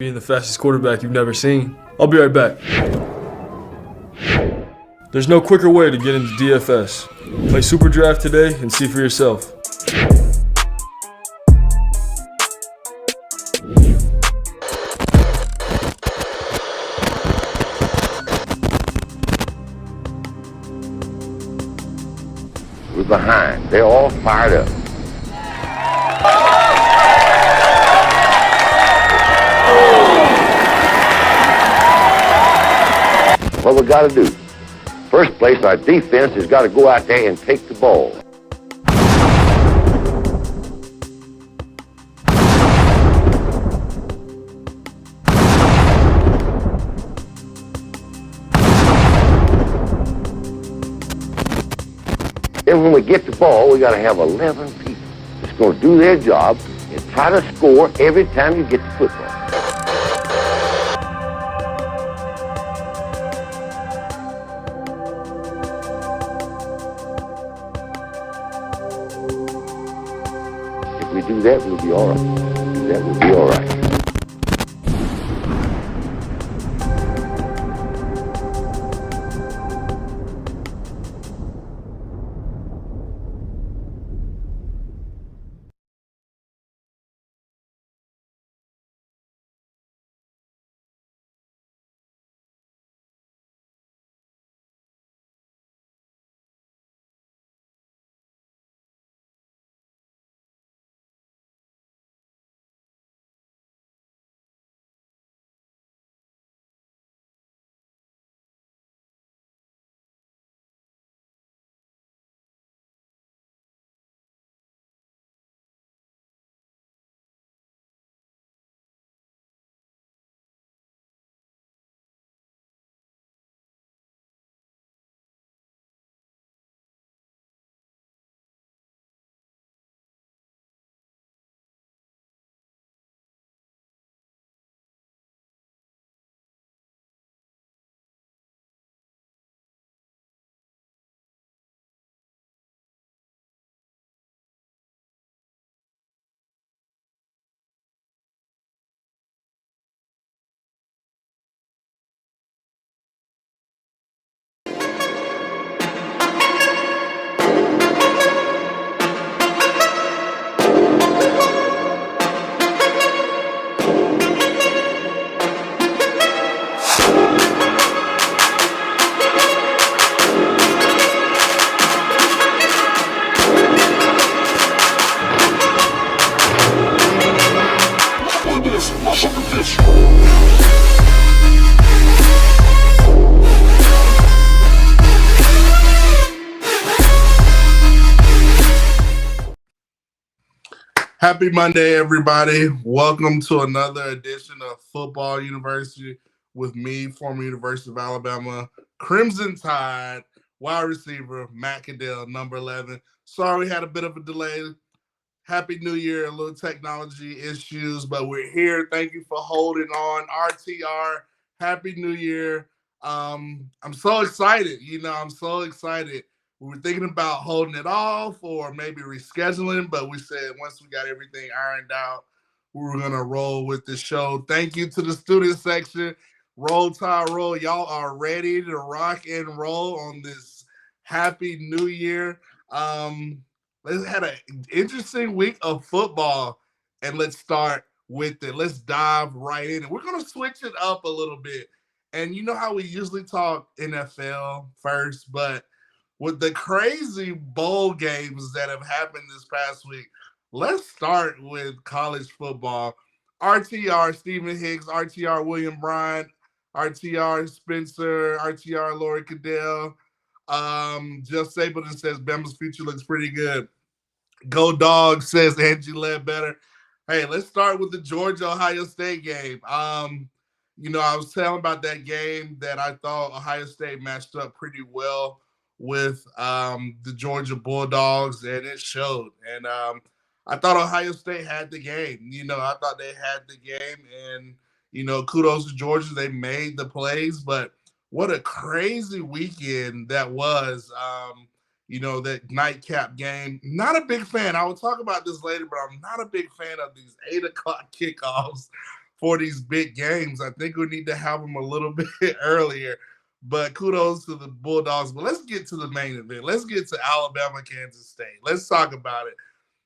being the fastest quarterback you've never seen. I'll be right back. There's no quicker way to get into DFS. Play Super Draft today and see for yourself. We're behind. They're all fired up. What we got to do? First place, our defense has got to go out there and take the ball. Then when we get the ball, we got to have 11 people that's going to do their job and try to score every time you get the football. If we do that, we'll be all right. Do that, we'll be all right. Happy Monday, everybody. Welcome to another edition of Football University with me, former University of Alabama Crimson Tide wide receiver Matt Caddell, number 11. Sorry we had a bit of a delay. Happy New Year, a little technology issues, but we're here. Thank you for holding on. RTR, Happy New Year. I'm so excited. I'm so excited. We were thinking about holding it off or maybe rescheduling, but we said once we got everything ironed out, we were going to roll with the show. Thank you to the student section. Roll Tide Roll. Y'all are ready to rock and roll on this Happy New Year. Let's had an interesting week of football, and let's start with it. Let's dive right in. We're going to switch it up a little bit. And you know how we usually talk NFL first, but with the crazy bowl games that have happened this past week, let's start with college football. RTR Stephen Hicks, RTR William Bryant, RTR Spencer, RTR Lori Caddell. Jeff Stapleton says Bama's future looks pretty good. Go Dog says Angie Ledbetter. Hey, let's start with the Georgia-Ohio State game. I was telling about that game that I thought Ohio State matched up pretty well with the Georgia Bulldogs, and it showed. And I thought Ohio State had the game. I thought they had the game, and, kudos to Georgia. They made the plays, but what a crazy weekend that was. That nightcap game. Not a big fan. I will talk about this later, but I'm not a big fan of these 8 o'clock kickoffs for these big games. I think we need to have them a little bit earlier. But kudos to the Bulldogs. But let's get to the main event. Let's get to Alabama, Kansas State. Let's talk about it.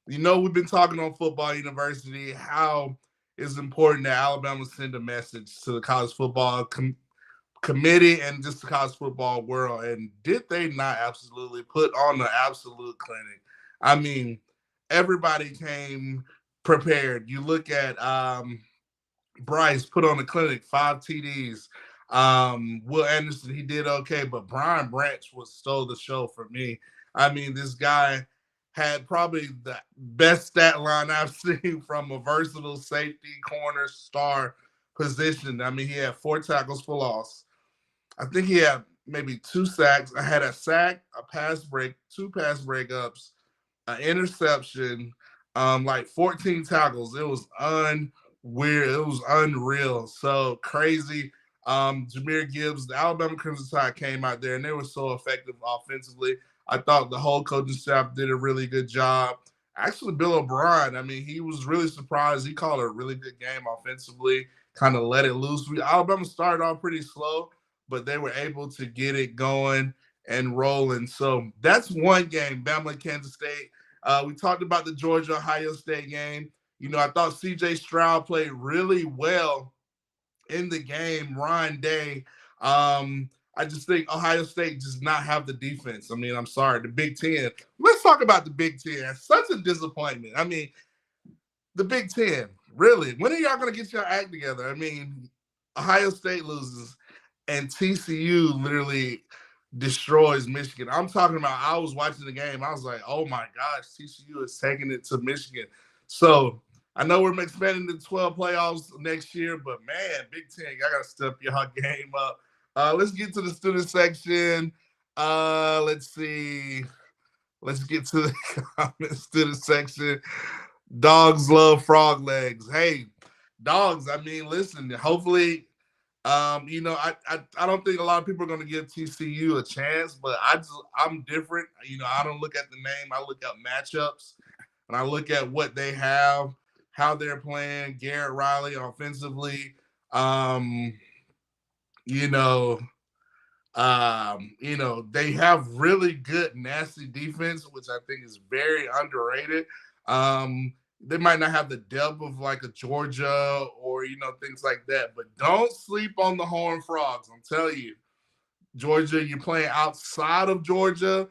We've been talking on Football University how it's important that Alabama send a message to the college football committee and just the college football world. And did they not absolutely put on the absolute clinic? I mean, everybody came prepared. You look at Bryce put on the clinic, 5 TDs. Will Anderson, he did okay, but Brian Branch stole the show for me. I mean, this guy had probably the best stat line I've seen from a versatile safety, corner, star position. I mean, he had 4 tackles for loss. I think he had maybe 2 sacks. I had a sack, a pass break, 2 pass breakups, an interception, like 14 tackles. It was weird. It was unreal. So crazy. Jahmyr Gibbs, the Alabama Crimson Tide came out there and they were so effective offensively. I thought the whole coaching staff did a really good job. Actually, Bill O'Brien, I mean, he was really surprised. He called a really good game offensively, kind of let it loose. Alabama started off pretty slow, but they were able to get it going and rolling. So that's one game, Bama, Kansas State. We talked about the Georgia-Ohio State game. I thought C.J. Stroud played really well in the game. Ryan Day, I just think Ohio State does not have the defense. I mean, I'm sorry, the Big Ten. Let's talk about the Big Ten. It's such a disappointment. I mean, the Big Ten, really. When are y'all going to get your act together? I mean, Ohio State loses, and TCU literally destroys Michigan. I'm talking about, I was watching the game. I was like, oh, my gosh, TCU is taking it to Michigan. So I know we're expanding the 12 playoffs next year, but, man, Big Ten, y'all got to step your game up. Let's get to the student section. Let's see. Let's get to the comment student section. Dogs love frog legs. Hey, dogs, I mean, listen, hopefully, I don't think a lot of people are going to give TCU a chance, but I'm different. I don't look at the name. I look at matchups, and I look at what they have, how they're playing. Garrett Riley offensively, they have really good, nasty defense, which I think is very underrated. They might not have the depth of like a Georgia or, things like that, but don't sleep on the Horned Frogs. I'm telling you, Georgia, you're playing outside of Georgia.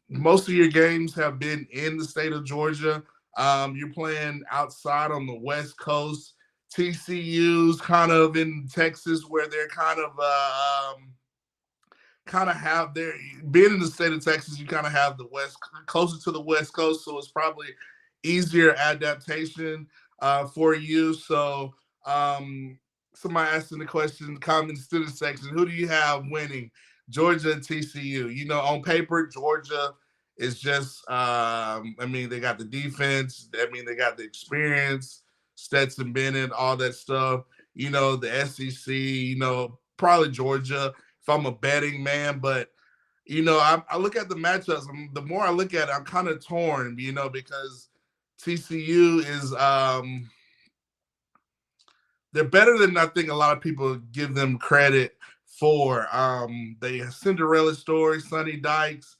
Most of your games have been in the state of Georgia. You're playing outside on the West Coast. TCU's kind of in Texas, where they're kind of have their being in the state of Texas. You kind of have the West closer to the West Coast, so it's probably easier adaptation for you. So somebody asked in the question, comment student section, who do you have winning, Georgia and TCU? On paper, Georgia is just, they got the defense. I mean, they got the experience, Stetson Bennett, all that stuff. The SEC, probably Georgia if I'm a betting man. But, I look at the matchups. The more I look at it, I'm kind of torn, because TCU is they're better than I think a lot of people give them credit for. The Cinderella story, Sonny Dykes,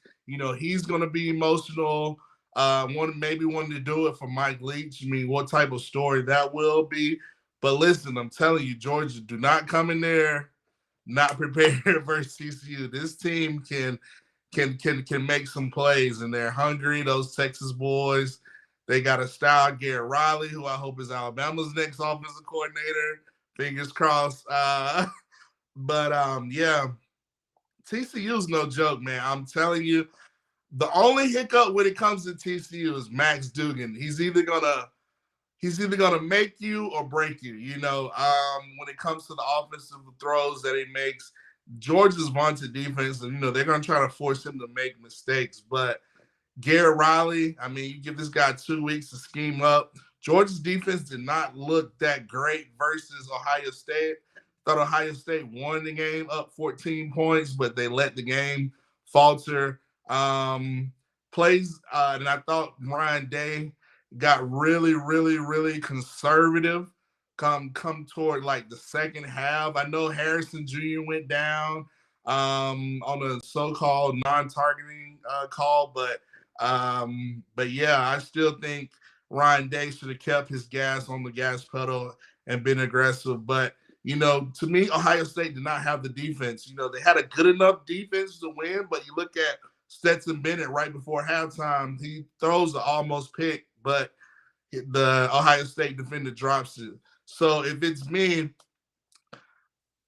he's going to be emotional. Wanted to do it for Mike Leach. I mean, what type of story that will be. But listen, I'm telling you, Georgia, do not come in there not prepared versus TCU. This team can make some plays, and they're hungry. Those Texas boys, they got a style. Garrett Riley, who I hope is Alabama's next offensive coordinator. Fingers crossed. Yeah, TCU's no joke, man. I'm telling you, the only hiccup when it comes to TCU is Max Duggan. He's either gonna make you or break you. When it comes to the offensive throws that he makes, Georgia's vaunted defense, and they're gonna try to force him to make mistakes. But Garrett Riley, I mean, you give this guy 2 weeks to scheme up. Georgia's defense did not look that great versus Ohio State. Thought Ohio State won the game up 14 points, but they let the game falter. Plays, and I thought Ryan Day got really, really, really conservative come toward like the second half. I know Harrison Jr. went down on a so-called non-targeting call, but yeah, I still think Ryan Day should have kept his gas on the gas pedal and been aggressive. But to me, Ohio State did not have the defense. They had a good enough defense to win, but you look at Stetson Bennett right before halftime, he throws the almost pick, but the Ohio State defender drops it. So if it's me,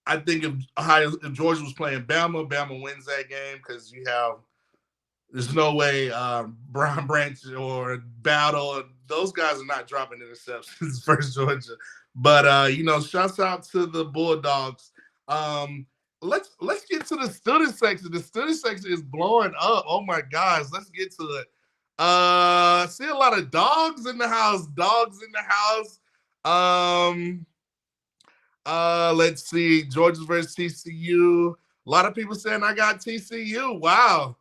I think if Georgia was playing Bama wins that game because there's no way Brian Branch or Battle, those guys are not dropping interceptions versus Georgia. But shouts out to the Bulldogs. Let's get to the student section. The student section is blowing up. Oh my gosh, let's get to it. See a lot of dogs in the house. Let's see. Georgia versus TCU. A lot of people saying I got TCU. Wow.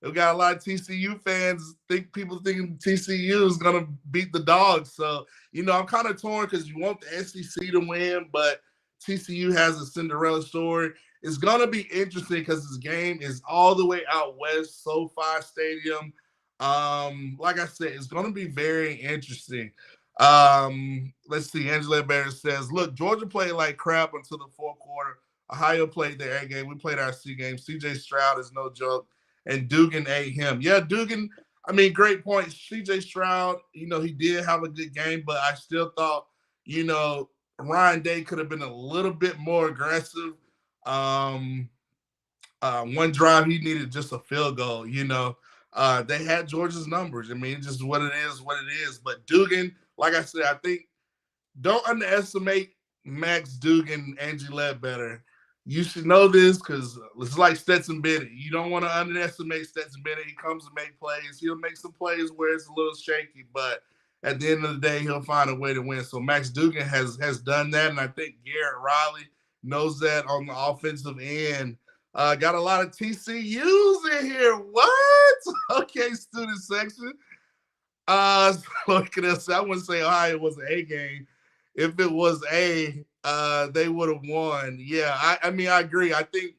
We got a lot of TCU fans people thinking TCU is gonna beat the Dogs. So, I'm kind of torn because you want the SEC to win, but TCU has a Cinderella story. It's gonna be interesting because this game is all the way out west, SoFi Stadium. Like I said, it's gonna be very interesting. Let's see. Angela Bear says, look, Georgia played like crap until the fourth quarter. Ohio played their A game. We played our C game. CJ Stroud is no joke. And Dugan ate him. Yeah, Dugan, great point. CJ Stroud, he did have a good game, but I still thought, Ryan Day could have been a little bit more aggressive. One drive, he needed just a field goal, They had Georgia's numbers. Just what it is. But Dugan, like I said, I think don't underestimate Max Dugan, Angie Ledbetter. You should know this because it's like Stetson Bennett. You don't want to underestimate Stetson Bennett. He comes to make plays. He'll make some plays where it's a little shaky, but at the end of the day, he'll find a way to win. So Max Dugan has done that, and I think Garrett Riley knows that on the offensive end. Got a lot of TCUs in here. What? Okay, student section. Look at this. I wouldn't say Ohio was an A game. If it was A, they would have won. Yeah, I agree. I think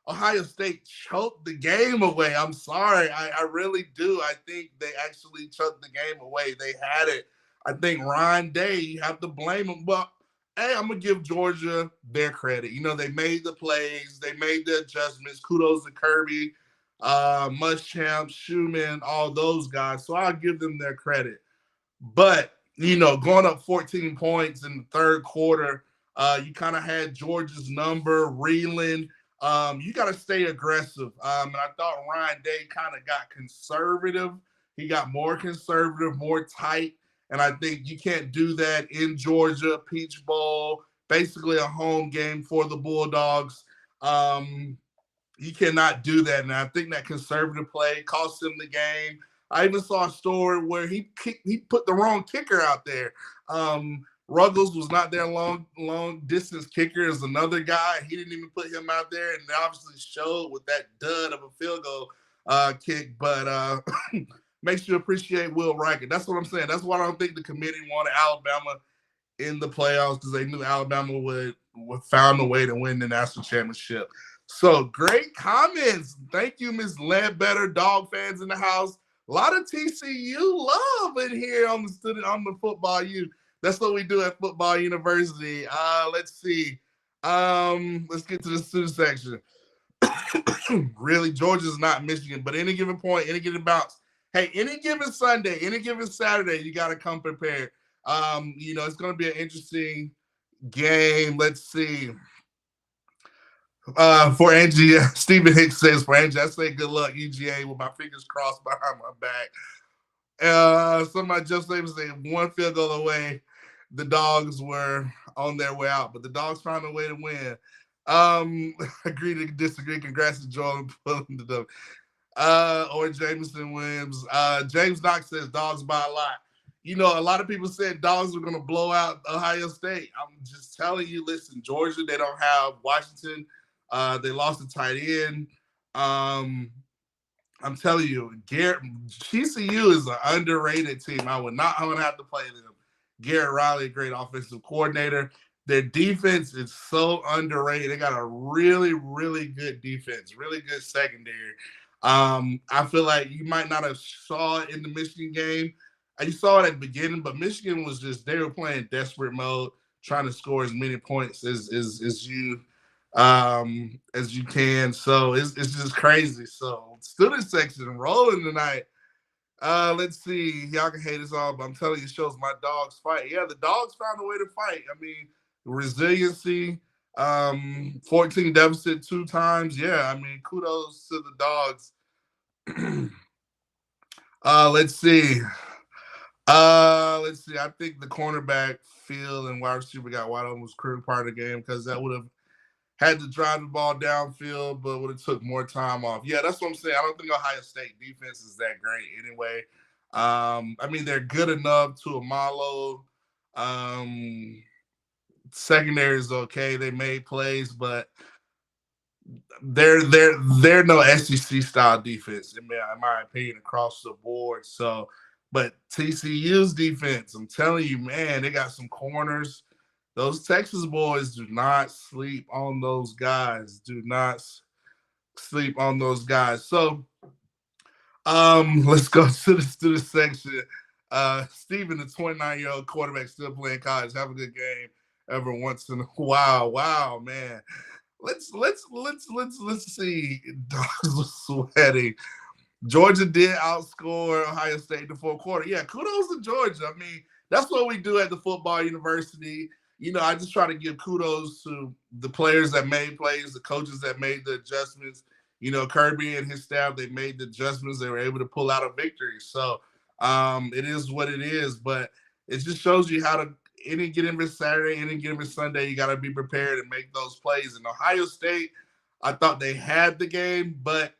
Ohio State choked the game away. I'm sorry. I really do. I think they actually choked the game away. They had it. I think Ryan Day, you have to blame him. Well, hey, I'm going to give Georgia their credit. They made the plays. They made the adjustments. Kudos to Kirby, Muschamp, Schumann, all those guys. So I'll give them their credit. But, going up 14 points in the third quarter, you kind of had Georgia's number reeling. You got to stay aggressive. And I thought Ryan Day kind of got conservative. He got more conservative, more tight. And I think you can't do that in Georgia, Peach Bowl, basically a home game for the Bulldogs. You cannot do that. And I think that conservative play cost him the game. I even saw a story where he put the wrong kicker out there. Ruggles was not their long distance kicker as another guy. He didn't even put him out there, and they obviously showed with that dud of a field goal kick. But makes you appreciate Will Riker. That's what I'm saying. That's why I don't think the committee wanted Alabama in the playoffs because they knew Alabama would found a way to win the national championship. So great comments. Thank you, Ms. Ledbetter, dog fans in the house. A lot of TCU love in here on the football U. That's what we do at Football University. Let's see. Let's get to the student section. Really, Georgia's not Michigan, but any given point, any given bounce. Hey, any given Sunday, any given Saturday, you got to come prepared. It's going to be an interesting game. Let's see. For Angie, Stephen Hicks says, for Angie, I say good luck, UGA, with my fingers crossed behind my back. Somebody just said one field goal away. The Dogs were on their way out, but the Dogs found a way to win. Agree to disagree. Congrats to Joel pulling the W. Or Jameson Williams. James Knox says Dogs by a lot. A lot of people said Dogs were going to blow out Ohio State. I'm just telling you, listen, Georgia, they don't have Washington. They lost a tight end. I'm telling you, TCU is an underrated team. I would not have to play them. Garrett Riley, a great offensive coordinator. Their defense is so underrated. They got a really, really good defense, really good secondary. I feel like you might not have saw it in the Michigan game. You saw it at the beginning, but Michigan was just, they were playing desperate mode, trying to score as many points as you can. So it's just crazy. So student section rolling tonight. Let's see. Y'all can hate us all, but I'm telling you, it shows my dogs fight. Yeah, the dogs found a way to fight. I mean, resiliency, 14 deficit 2 times. Yeah, I mean, kudos to the dogs. Let's see. Let's see. I think the cornerback field and wide receiver got wide open was critical part of the game because that would have had to drive the ball downfield, but would have took more time off. Yeah, that's what I'm saying. I don't think Ohio State defense is that great anyway. I mean, they're good enough to a Malo. Secondary is okay. They made plays, but they're no SEC style defense in my opinion across the board. So, but TCU's defense, I'm telling you, man, they got some corners. Those Texas boys do not sleep on those guys. Do not sleep on those guys. So, let's go to the section. Steven, the 29-year-old quarterback, still playing college. Have a good game every once in a while. Wow, man. Let's see. Dogs were sweating. Georgia did outscore Ohio State in the fourth quarter. Yeah, kudos to Georgia. I mean, that's what we do at the football university. You know, I just try to give kudos to the players that made plays, the coaches that made the adjustments. You know, Kirby and his staff, they made the adjustments. They were able to pull out a victory. So it is what it is. But it just shows you how to, any given Saturday, any given Sunday, you got to be prepared and make those plays. In Ohio State, I thought they had the game, but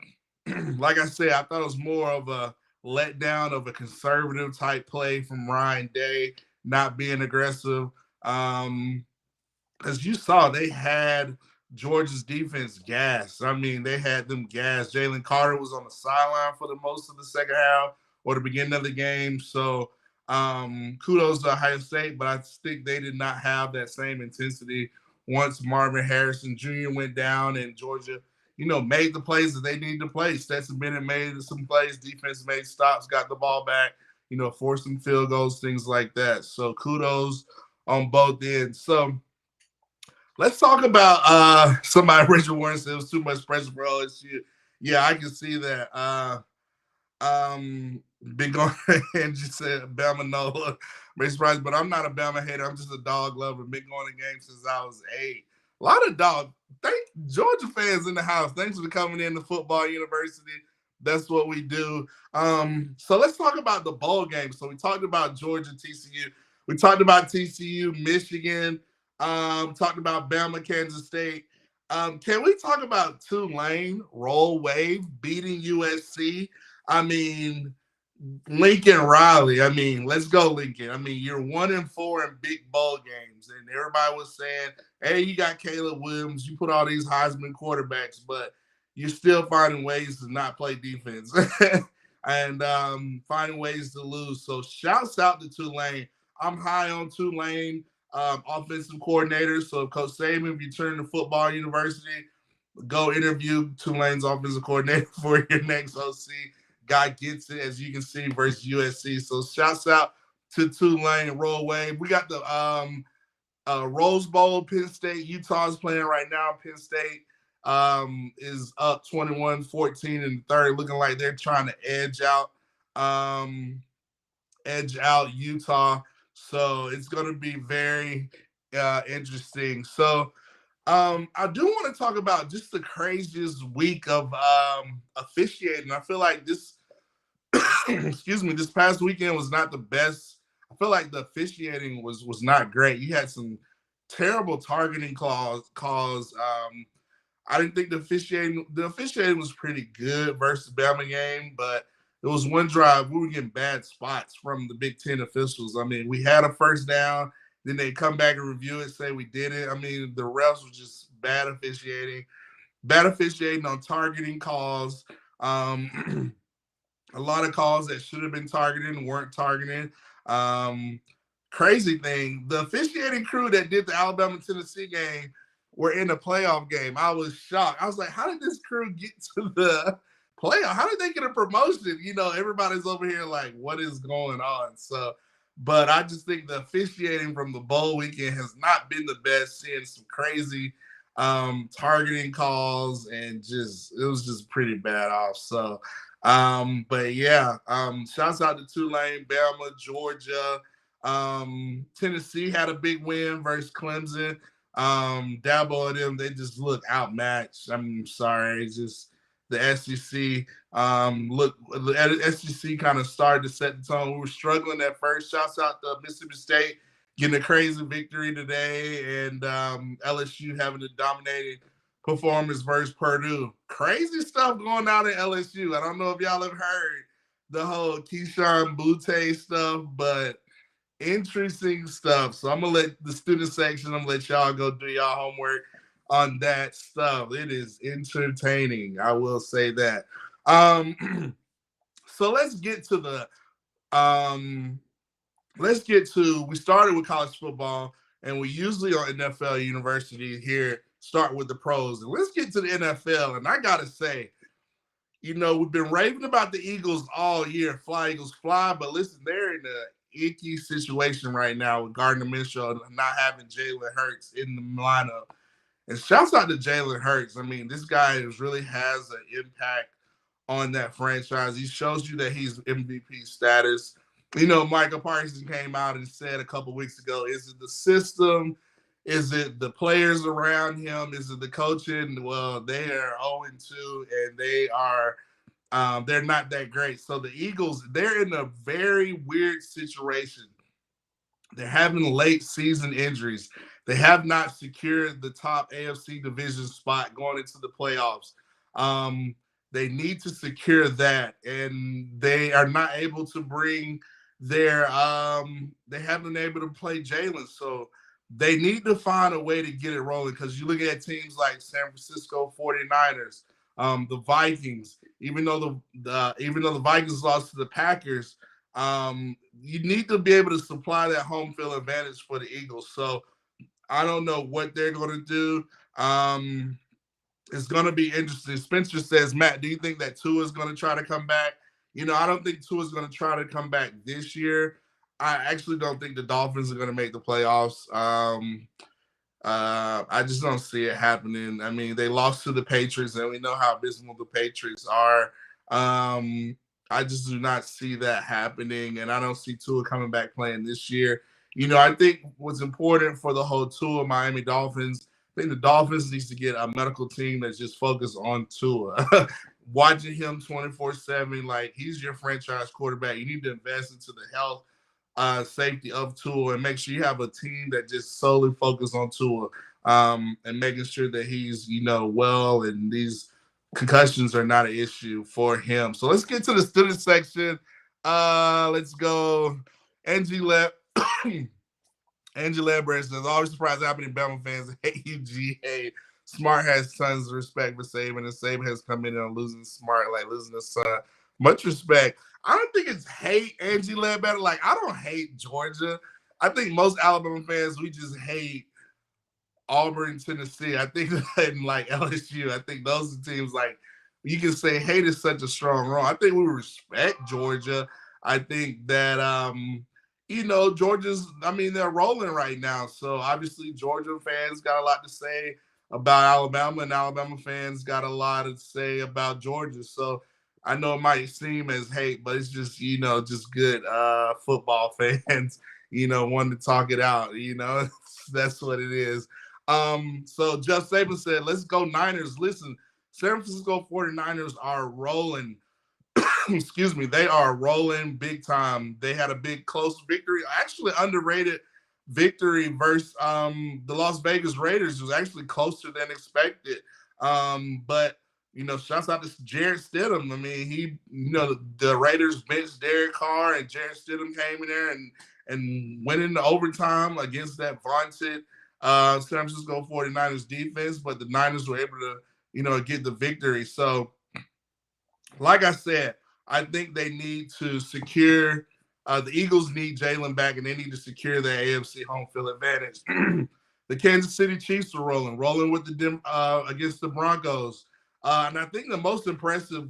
like I said, I thought it was more of a letdown of a conservative type play from Ryan Day, not being aggressive. As you saw, they had Georgia's defense gassed. I mean, they had them gassed. Jalen Carter was on the sideline for the most of the second half or the beginning of the game. So kudos to Ohio State, but I think they did not have that same intensity once Marvin Harrison Jr. went down and Georgia, you know, made the plays that they needed to play. Stetson Bennett made some plays, defense made stops, got the ball back, you know, forced some field goals, things like that. So kudos on both ends. So let's talk about somebody. Richard Warren said it was too much pressure for OSU. Yeah, I can see that. Big on and just said Bama no very surprised, but I'm not a Bama hater. I'm just a dog lover. Been going to games since I was 8. A lot of dog. Thank Georgia fans in the house. Thanks for coming in to Football University. That's what we do. So let's talk about the bowl game. So we talked about Georgia, TCU. We talked about TCU, Michigan. Talked about Bama, Kansas State. Can we talk about Tulane, Roll Wave, beating USC? I mean, Lincoln Riley. I mean, let's go, Lincoln. I mean, you're 1-4 in big bowl games, and everybody was saying, "Hey, you got Caleb Williams. You put all these Heisman quarterbacks, but you're still finding ways to not play defense and finding ways to lose." So, shouts out to Tulane. I'm high on Tulane offensive coordinator. So, Coach Saban, if you turn to Football University, go interview Tulane's offensive coordinator for your next OC. Guy gets it, as you can see, versus USC. So shouts out to Tulane, Roll Wave. We got the Rose Bowl, Penn State. Utah's playing right now. Penn State is up 21-14 in the third, looking like they're trying to edge out Utah. So it's going to be very interesting. So I do want to talk about just the craziest week of officiating. I feel like this excuse me, this past weekend was not the best. I feel like the officiating was not great. You had some terrible targeting calls. I didn't think the officiating was pretty good versus the Bama game, but there was one drive we were getting bad spots from the Big Ten officials. I mean, we had a first down, then they come back and review it, say we did it. I mean, the refs were just bad officiating on targeting calls. A lot of calls that should have been targeted and weren't targeted. crazy thing, the officiating crew that did the Alabama-Tennessee game were in the playoff game. I was shocked. I was like, how did this crew get to the playoff? How did they get a promotion? Everybody's over here like, what is going on? So, but I just think the officiating from the bowl weekend has not been the best, seeing some crazy targeting calls, and it was just pretty bad off. So, but yeah, shouts out to Tulane, Bama, Georgia. Tennessee had a big win versus Clemson. Dabo and them, they just look outmatched. I'm sorry, it's just the SEC. The SEC kind of started to set the tone. We were struggling at first. Shouts out to Mississippi State getting a crazy victory today, and LSU having a dominating performance versus Purdue. Crazy stuff going on in LSU. I don't know if y'all have heard the whole Keyshawn Butte stuff, but interesting stuff. So I'm gonna let the student section, I'm gonna let y'all go do y'all homework on that stuff. It is entertaining, I will say that. So let's get to we started with college football, and we usually on NFL University here start with the pros. And let's get to the NFL. And I gotta say, we've been raving about the Eagles all year. Fly, Eagles, fly. But listen, they're in a icky situation right now with Gardner Minshew not having Jalen Hurts in the lineup. And shouts out to Jalen Hurts. I mean, this guy really has an impact on that franchise. He shows you that he's MVP status. Michael Parsons came out and said a couple weeks ago, is it the system? Is it the players around him? Is it the coaching? Well, they are 0-2, and they are they're not that great. So the Eagles, they're in a very weird situation. They're having late season injuries. They have not secured the top AFC division spot going into the playoffs. They need to secure that, and they are not able to bring they haven't been able to play Jalen. So they need to find a way to get it rolling, because you look at teams like San Francisco 49ers, the Vikings, even though the Vikings lost to the Packers, you need to be able to supply that home field advantage for the Eagles. So I don't know what they're going to do. It's going to be interesting. Spencer says, Matt, do you think that Tua is going to try to come back? I don't think Tua is going to try to come back this year. I actually don't think the Dolphins are going to make the playoffs. I just don't see it happening. I mean, they lost to the Patriots, and we know how abysmal the Patriots are. I just do not see that happening, and I don't see Tua coming back playing this year. I think what's important for the whole Tua Miami Dolphins, I think the Dolphins needs to get a medical team that's just focused on Tua. Watching him 24/7, like, he's your franchise quarterback. You need to invest into the health, safety of Tua, and make sure you have a team that just solely focus on Tua, and making sure that he's, well, and these concussions are not an issue for him. So let's get to the student section. Let's go. Angie Ledbetter says, always surprised how many Bama fans hate UGA. Smart has tons of respect for Saban, and Saban has come in on losing Smart, like losing his son. Much respect. I don't think it's hate, Angie Ledbetter. Like, I don't hate Georgia. I think most Alabama fans, we just hate Auburn, Tennessee. I think, and like LSU, I think those are teams, like, you can say hate is such a strong wrong. I think we respect Georgia. I think that Georgia's, they're rolling right now. So obviously Georgia fans got a lot to say about Alabama, and Alabama fans got a lot to say about Georgia. So I know it might seem as hate, but it's just, just good football fans, wanting to talk it out, that's what it is. So Jeff Saban said, let's go Niners. Listen, San Francisco 49ers are rolling. Excuse me, they are rolling big time. They had a big close victory, actually underrated victory versus the Las Vegas Raiders. It was actually closer than expected. But shouts out to Jarrett Stidham. I mean, he, the Raiders benched Derek Carr, and Jarrett Stidham came in there and went into overtime against that vaunted San Francisco 49ers defense. But the Niners were able to, get the victory. So, like I said, I think they need to secure The Eagles need Jalen back, and they need to secure their AFC home field advantage. The Kansas City Chiefs are rolling with the against the Broncos. And I think the most impressive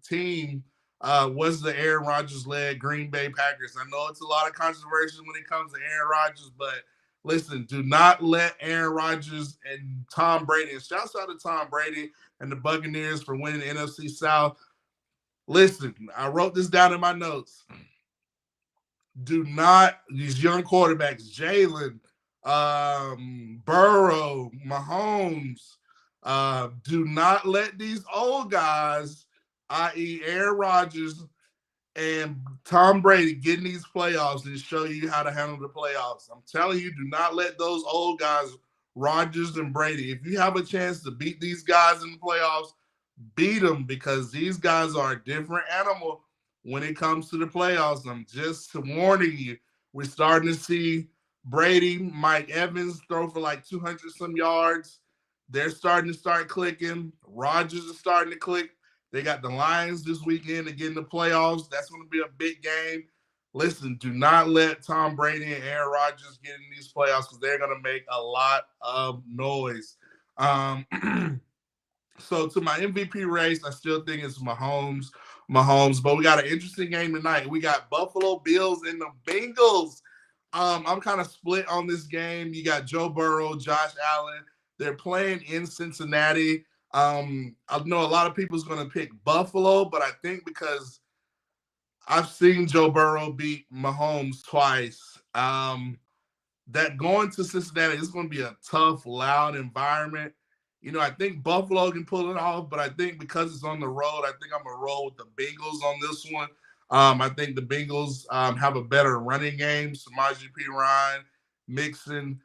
team was the Aaron Rodgers-led Green Bay Packers. I know it's a lot of controversy when it comes to Aaron Rodgers, but listen, do not let Aaron Rodgers and Tom Brady, and shouts out to Tom Brady and the Buccaneers for winning the NFC South. Listen, I wrote this down in my notes. Do not, these young quarterbacks, Jalen, Burrow, Mahomes, do not let these old guys, i.e. Aaron Rodgers and Tom Brady, get in these playoffs and show you how to handle the playoffs. I'm telling you, do not let those old guys, Rodgers and Brady, if you have a chance to beat these guys in the playoffs, beat them, because these guys are a different animal when it comes to the playoffs. I'm just warning you. We're starting to see Brady, Mike Evans throw for like 200 some yards. They're starting to start clicking. Rodgers is starting to click. They got the Lions this weekend to get in the playoffs. That's going to be a big game. Listen, do not let Tom Brady and Aaron Rodgers get in these playoffs, because they're going to make a lot of noise. So to my MVP race, I still think it's Mahomes. But we got an interesting game tonight. We got Buffalo Bills and the Bengals. I'm kind of split on this game. You got Joe Burrow, Josh Allen. They're playing in Cincinnati. I know a lot of people's going to pick Buffalo, but I think because I've seen Joe Burrow beat Mahomes twice, that going to Cincinnati is going to be a tough, loud environment. You know, I think Buffalo can pull it off, but I think because it's on the road, I think I'm going to roll with the Bengals on this one. I think the Bengals have a better running game. Samaje Perine, Mixon,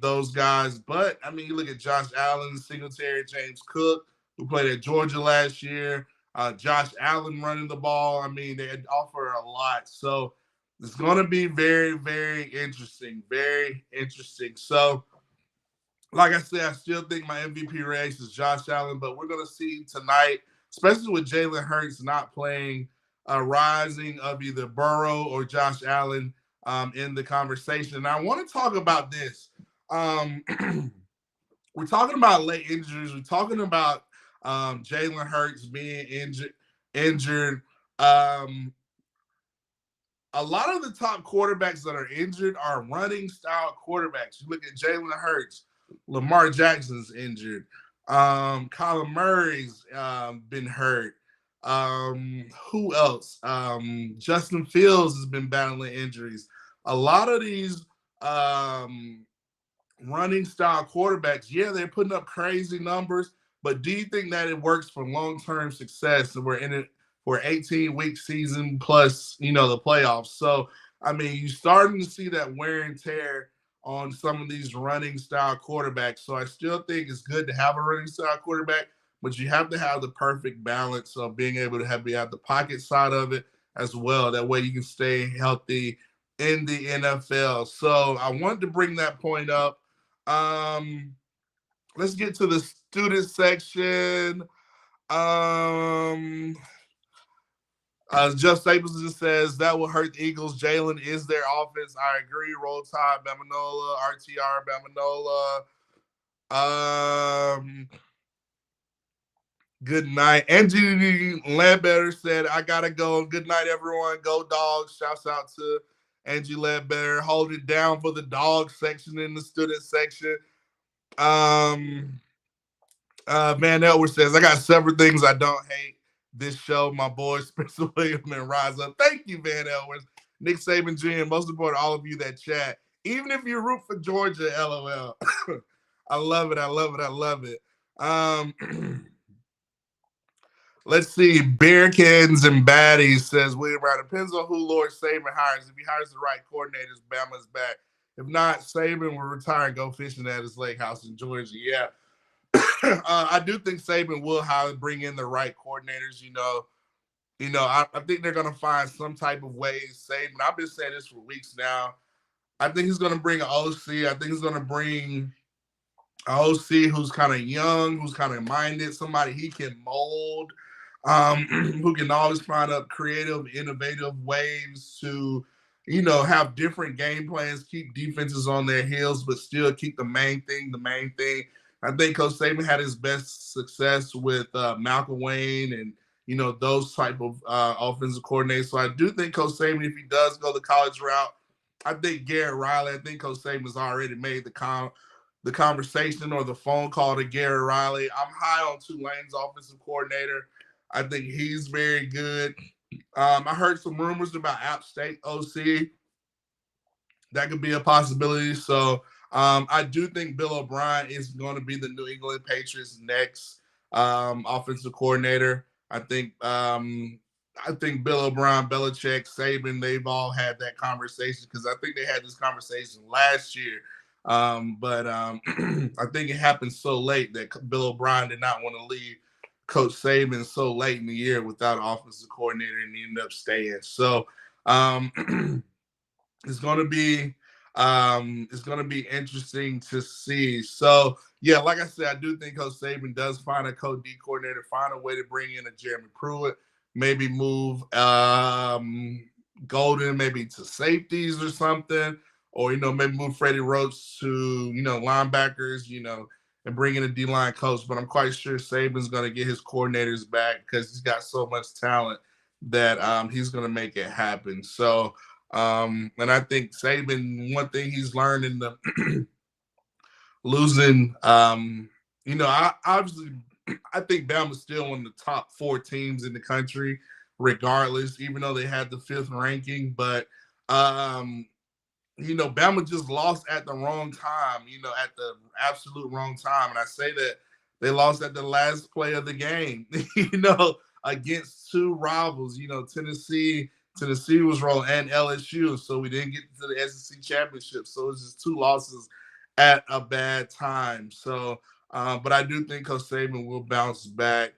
those guys. But, I mean, you look at Josh Allen, Singletary, James Cook, who played at Georgia last year. Josh Allen running the ball. I mean, they offer a lot. So it's going to be very, very interesting. Very interesting. So, like I said, I still think my MVP race is Josh Allen, but we're going to see tonight, especially with Jalen Hurts not playing, a rising of either Burrow or Josh Allen in the conversation. And I want to talk about this. We're talking about late injuries. We're talking about Jalen Hurts being injured. A lot of the top quarterbacks that are injured are running style quarterbacks. You look at Jalen Hurts, Lamar Jackson's injured. Kyler Murray's been hurt. Who else? Justin Fields has been battling injuries. A lot of these running style quarterbacks, yeah, they're putting up crazy numbers, but do you think that it works for long-term success? And we're in it for 18-week season plus, you know, the playoffs. So, I mean, you're starting to see that wear and tear on some of these running style quarterbacks. So I still think it's good to have a running style quarterback, but you have to have the perfect balance of being able to be at the pocket side of it as well. That way you can stay healthy in the NFL. So I wanted to bring that point up. Let's get to the student section. Jeff Stapleton says that will hurt the Eagles. Jalen is their offense. I agree. Roll Tide, Bamanola, RTR, Bamanola. Good night. Angie Ledbetter said, I gotta go. Good night, everyone. Go Dogs. Shouts out to Angie Ledbetter. Hold it down for the dog section in the student section. Van Elwer says, I got several things I don't hate this show. My boy Spencer Williams and Rise Up. Thank you, Van Elwers. Nick Saban Jr., most important, all of you that chat. Even if you root for Georgia, LOL. I love it. I love it. I love it. Let's see. Bearkins and Baddies says William Brown. Depends on who Lord Saban hires. If he hires the right coordinators, Bama's back. If not, Saban will retire and go fishing at his lake house in Georgia. Yeah. I do think Saban will bring in the right coordinators. I think they're going to find some type of way. Saban, I've been saying this for weeks now. I think he's going to bring an OC. I think he's going to bring an OC who's kind of young, who's kind of minded, somebody he can mold. who can always find up creative, innovative ways to, have different game plans, keep defenses on their heels, but still keep the main thing the main thing. I think Coach Saban had his best success with Malcolm Wayne and, those type of offensive coordinators. So I do think Coach Saban, if he does go the college route, I think Garrett Riley, I think Coach Saban's already made the conversation or the phone call to Garrett Riley. I'm high on Tulane's offensive coordinator. I think he's very good. I heard some rumors about App State OC. That could be a possibility. So I do think Bill O'Brien is going to be the New England Patriots' next offensive coordinator. I think Bill O'Brien, Belichick, Saban, they've all had that conversation because I think they had this conversation last year. But I think it happened so late that Bill O'Brien did not want to leave Coach Saban so late in the year without an offensive coordinator, and he ended up staying. So it's going to be interesting to see. So yeah, like I said, I do think Coach Saban does find a Code D coordinator, find a way to bring in a Jeremy Pruitt, maybe move Golden maybe to safeties or something, or maybe move Freddie Roach to linebackers, and bring in a D-line coach. But I'm quite sure Saban's going to get his coordinators back because he's got so much talent that he's going to make it happen. So, and I think Saban, one thing he's learned in the losing, obviously, I think Bama's still one of the top 4 teams in the country, regardless, even though they had the 5th ranking. But, Bama just lost at the wrong time, at the absolute wrong time. And I say that they lost at the last play of the game, against 2 rivals, Tennessee was rolling and LSU. So we didn't get to the SEC championship. So it's just 2 losses at a bad time. So, but I do think Coach Saban will bounce back.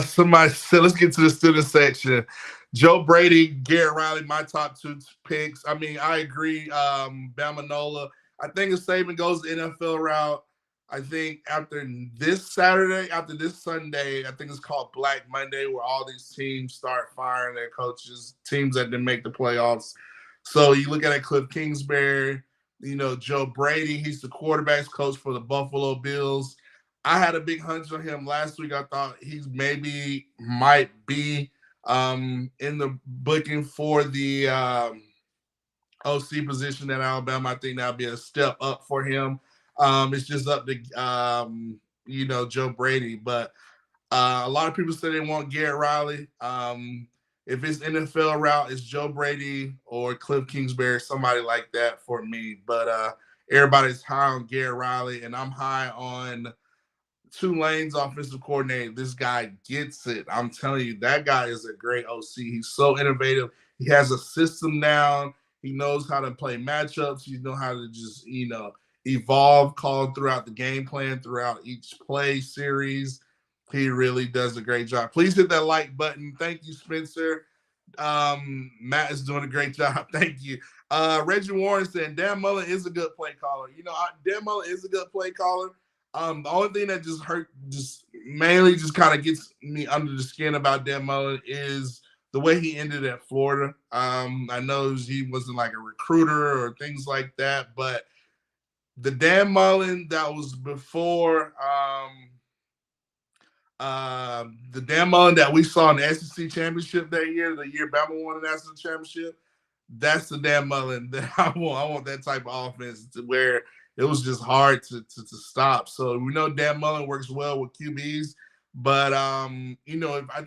Somebody said, let's get to the student section. Joe Brady, Garrett Riley, my top 2 picks. I mean, I agree. Bama Nola. I think if Saban goes the NFL route, I think after this Sunday, I think it's called Black Monday, where all these teams start firing their coaches, teams that didn't make the playoffs. So you look at it, Cliff Kingsbury, Joe Brady, he's the quarterback's coach for the Buffalo Bills. I had a big hunch on him last week. I thought he might be in the booking for the OC position at Alabama. I think that'll be a step up for him. It's just up to Joe Brady, but a lot of people say they want Garrett Riley. If it's NFL route, it's Joe Brady or Cliff Kingsbury, somebody like that for me. But everybody's high on Garrett Riley, and I'm high on Tulane's offensive coordinator. This guy gets it. I'm telling you, that guy is a great OC. He's so innovative. He has a system down. He knows how to play matchups. He knows how to just, evolve call throughout the game plan, throughout each play series. He really does a great job. Please hit that like button. Thank you, Spencer. Matt is doing a great job. Thank you. Reggie Warren said, Dan Mullen is a good play caller. Dan Mullen is a good play caller. The only thing that mainly kind of gets me under the skin about Dan Mullen is the way he ended at Florida. I know he wasn't like a recruiter or things like that, but the Dan Mullen that was before the Dan Mullen that we saw in the SEC championship that year, the year Bama won the national championship, that's the Dan Mullen that I want. I want that type of offense to where it was just hard to stop. So we know Dan Mullen works well with QBs, but I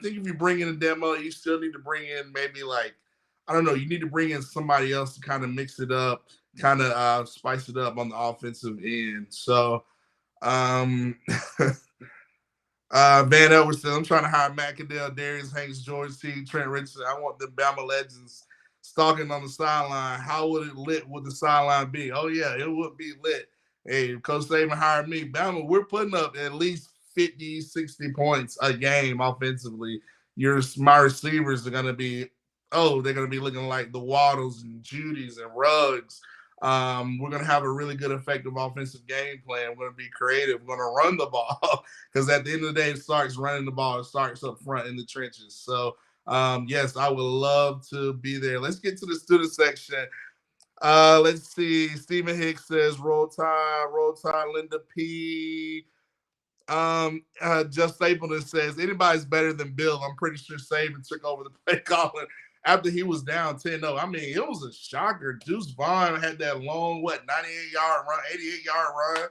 think if you bring in a Dan Mullen, you still need to bring in maybe you need to bring in somebody else to kind of mix it up, kind of spice it up on the offensive end. So Van Edwards says, I'm trying to hire Matt Caddell, Darius Hanks, George T, Trent Richardson. I want the Bama legends stalking on the sideline. How would the sideline be? Oh, yeah, it would be lit. Hey, Coach Saban hired me. Bama, we're putting up at least 50, 60 points a game offensively. My receivers are going to be, they're going to be looking like the Waddles and Judys and Ruggs. We're going to have a really good, effective offensive game plan. We're going to be creative. We're going to run the ball because at the end of the day, it starts running the ball. It starts up front in the trenches. So, yes, I would love to be there. Let's get to the student section. Let's see. Stephen Hicks says, roll tide, Linda P. Just Stapleton says, anybody's better than Bill. I'm pretty sure Saban took over the play calling after he was down 10-0. I mean, it was a shocker. Deuce Vaughn had that long, 98-yard run, 88-yard run.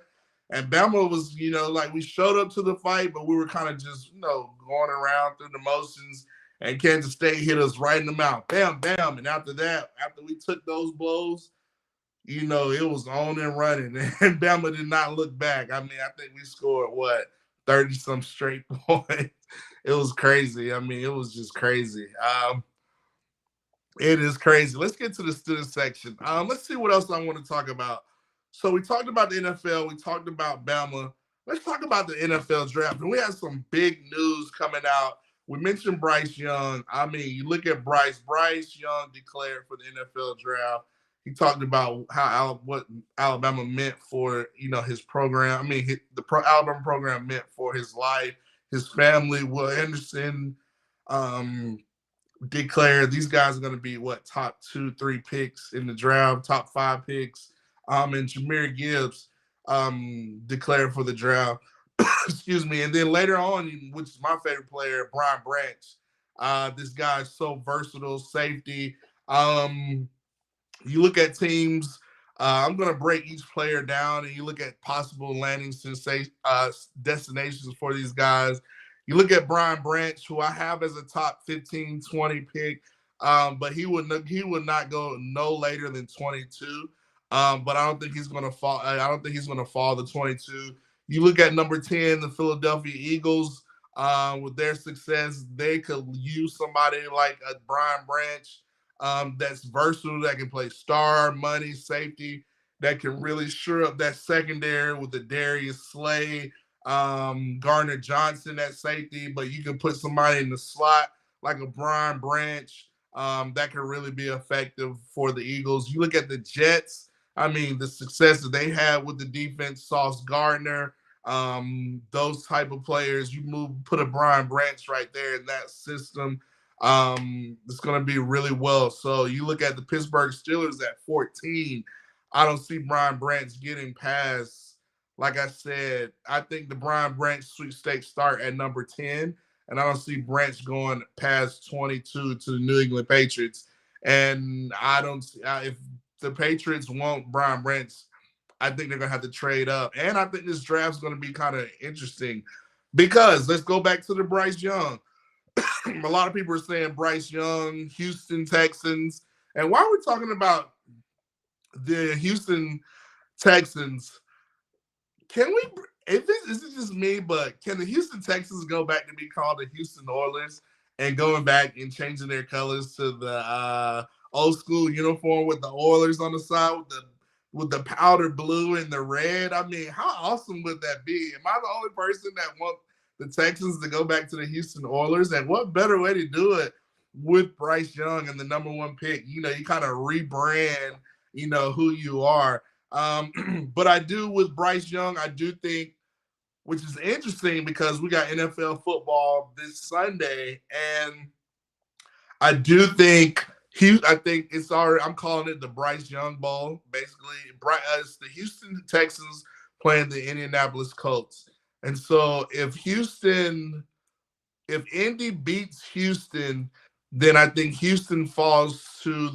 And Bama was, like we showed up to the fight, but we were kind of just, going around through the motions. And Kansas State hit us right in the mouth. Bam, bam. And after that, after we took those blows, it was on and running. And Bama did not look back. I mean, I think we scored, 30-some straight points. It was crazy. I mean, it was just crazy. It is crazy. Let's get to the student section. Let's see what else I want to talk about. So we talked about the NFL. We talked about Bama. Let's talk about the NFL draft. And we have some big news coming out. We mentioned Bryce Young. I mean, you look at Bryce. Bryce Young declared for the NFL draft. He talked about what Alabama meant for, his program. I mean, the Alabama program meant for his life, his family. Will Anderson declared these guys are going to be, top 2-3 picks in the draft, top 5 picks. And Jahmyr Gibbs declared for the draft. Excuse me. And then later on, which is my favorite player, Brian Branch. This guy is so versatile, safety. You look at teams, I'm going to break each player down, and you look at possible landing destinations for these guys. You look at Brian Branch, who I have as a top 15, 20 pick, but he would not go no later than 22. But I don't think he's going to fall. I don't think he's going to fall to 22. You look at number 10, the Philadelphia Eagles. With their success, they could use somebody like a Brian Branch that's versatile, that can play star, money, safety, that can really shore up that secondary with the Darius Slay, Gardner Johnson at safety, but you can put somebody in the slot like a Brian Branch that can really be effective for the Eagles. You look at the Jets. I mean, the success that they had with the defense, Sauce Gardner, those type of players, put a Brian Branch right there in that system. It's going to be really well. So you look at the Pittsburgh Steelers at 14. I don't see Brian Branch getting past, like I said, I think the Brian Branch sweepstakes start at number 10, and I don't see Branch going past 22 to the New England Patriots. And I don't see if the Patriots want Brian Branch, I think they're going to have to trade up. And I think this draft's going to be kind of interesting because let's go back to the Bryce Young. A lot of people are saying Bryce Young, Houston Texans. And while we're talking about the Houston Texans, this is just me, but can the Houston Texans go back to be called the Houston Oilers and going back and changing their colors to the old school uniform with the Oilers on the side with the powder blue and the red? I mean, how awesome would that be? Am I the only person that wants the Texans to go back to the Houston Oilers? And what better way to do it with Bryce Young and the number 1 pick? You kind of rebrand, who you are. But I do with Bryce Young, I do think, which is interesting because we got NFL football this Sunday, and I do think it's already, I'm calling it the Bryce Young Bowl. Basically, it's the Houston Texans playing the Indianapolis Colts. And so if Indy beats Houston, then I think Houston falls to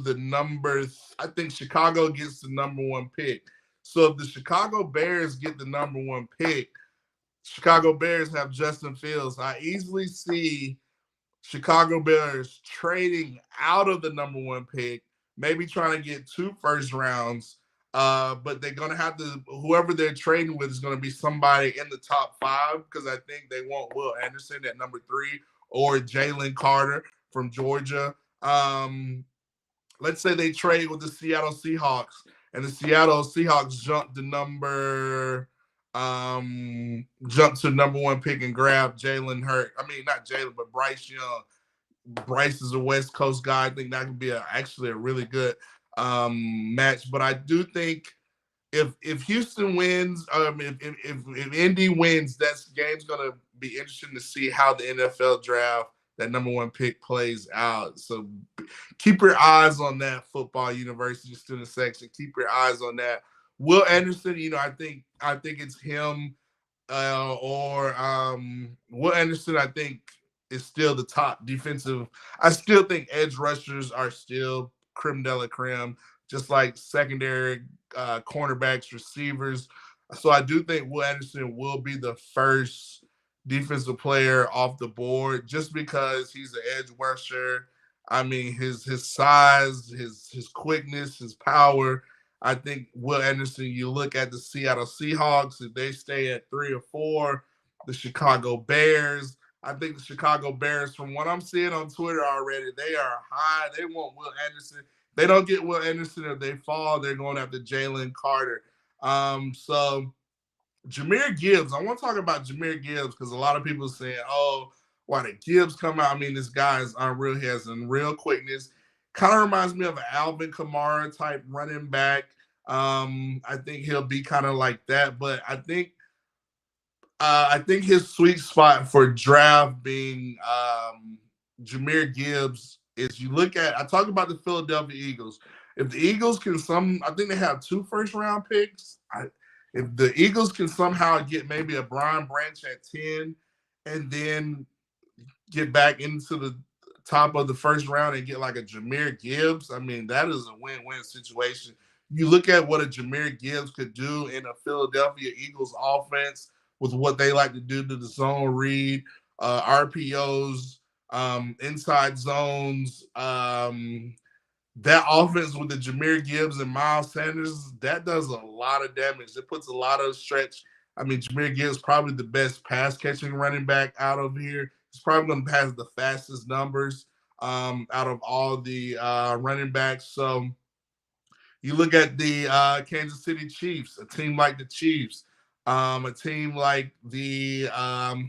I think Chicago gets the number 1 pick. So if the Chicago Bears get the number 1 pick, Chicago Bears have Justin Fields. I easily see Chicago Bears trading out of the number 1 pick, maybe trying to get 2 first rounds. But they're going to have to, whoever they're trading with is going to be somebody in the top 5, because I think they want Will Anderson at number 3 or Jalen Carter from Georgia. Let's say they trade with the Seattle Seahawks, and the Seattle Seahawks jump to number 1 pick and grab Jalen Hurt. I mean, not Jalen, but Bryce Young. Bryce is a West Coast guy. I think that could be actually a really good match. But I do think if Houston wins, if Indy wins, that game's gonna be interesting to see how the NFL draft, that number one pick, plays out. So keep your eyes on that, football university student section. Keep your eyes on that. Will Anderson, I think it's him or Will Anderson. I think is still the top defensive. I still think edge rushers are still creme de la creme, just like secondary cornerbacks, receivers. So I do think Will Anderson will be the first defensive player off the board just because he's an edge rusher. I mean, his size, his quickness, his power. I think Will Anderson, you look at the Seattle Seahawks, if they stay at 3 or 4, the Chicago Bears. I think the Chicago Bears, from what I'm seeing on Twitter already, they are high. They want Will Anderson. They don't get Will Anderson. If they fall, they're going after Jalen Carter. So Jahmyr Gibbs, I want to talk about Jahmyr Gibbs because a lot of people are saying, oh, why did Gibbs come out? I mean, this guy is unreal. He has real quickness. Kind of reminds me of an Alvin Kamara type running back. I think he'll be kind of like that, but I think his sweet spot for draft being Jahmyr Gibbs is you look at, I talk about the Philadelphia Eagles. If the Eagles can I think they have 2 first-round picks. If the Eagles can somehow get maybe a Brian Branch at 10 and then get back into the top of the first round and get like a Jahmyr Gibbs, I mean, that is a win-win situation. You look at what a Jahmyr Gibbs could do in a Philadelphia Eagles offense with what they like to do to the zone read, RPOs, inside zones, that offense with the Jahmyr Gibbs and Miles Sanders, that does a lot of damage. It puts a lot of stretch. I mean, Jahmyr Gibbs is probably the best pass-catching running back out of here. He's probably going to pass the fastest numbers out of all the running backs. So you look at the Kansas City Chiefs, a team like the Chiefs, a team like the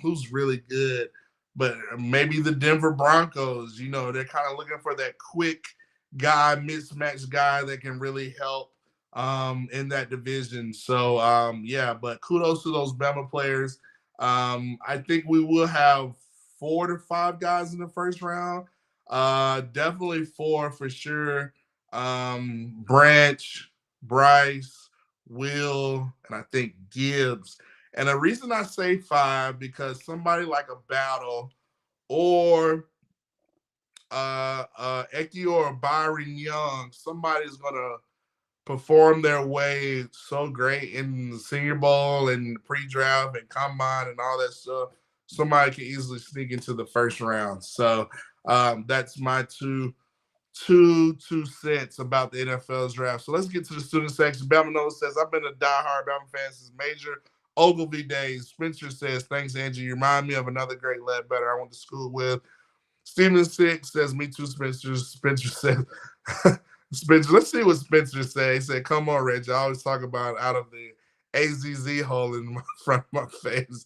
who's really good, but maybe the Denver Broncos. They're kind of looking for that quick guy, mismatched guy that can really help in that division. So but kudos to those Bama players. I think we will have 4 to 5 guys in the first round. Definitely 4 for sure. Branch, Bryce, Will, and I think Gibbs. And the reason I say 5 because somebody like a Battle or Eki or Byron Young, somebody's gonna perform their way so great in the Senior Bowl and pre-draft and combine and all that stuff. Somebody can easily sneak into the first round. So that's my two cents about the NFL's draft. So let's get to the student section. Bama Knows says, I've been a diehard Bama fan since Major Ogilvy days. Spencer says, thanks, Angie. You remind me of another great Ledbetter I went to school with. Steven Six says, me too, Spencer. Spencer says, Spencer, let's see what Spencer said. He said, come on, Reggie. I always talk about out of the AZZ hole in my front of my face.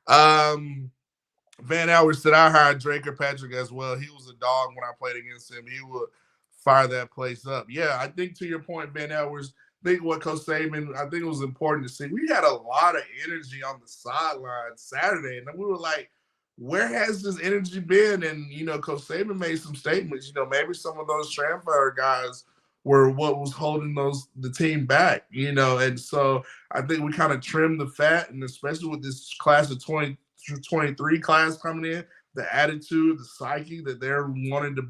Van Alwer said, I hired Drake Patrick as well. He was a dog when I played against him. He would fire that place up. Yeah, I think to your point, Van Alwer's, I think what Coach Saban, I think it was important to see. We had a lot of energy on the sideline Saturday, and we were like, where has this energy been? And, Coach Saban made some statements. Maybe some of those transfer guys were what was holding the team back, And so I think we kind of trimmed the fat, and especially with this class of 2023 class coming in, the attitude, the psyche that they're wanting to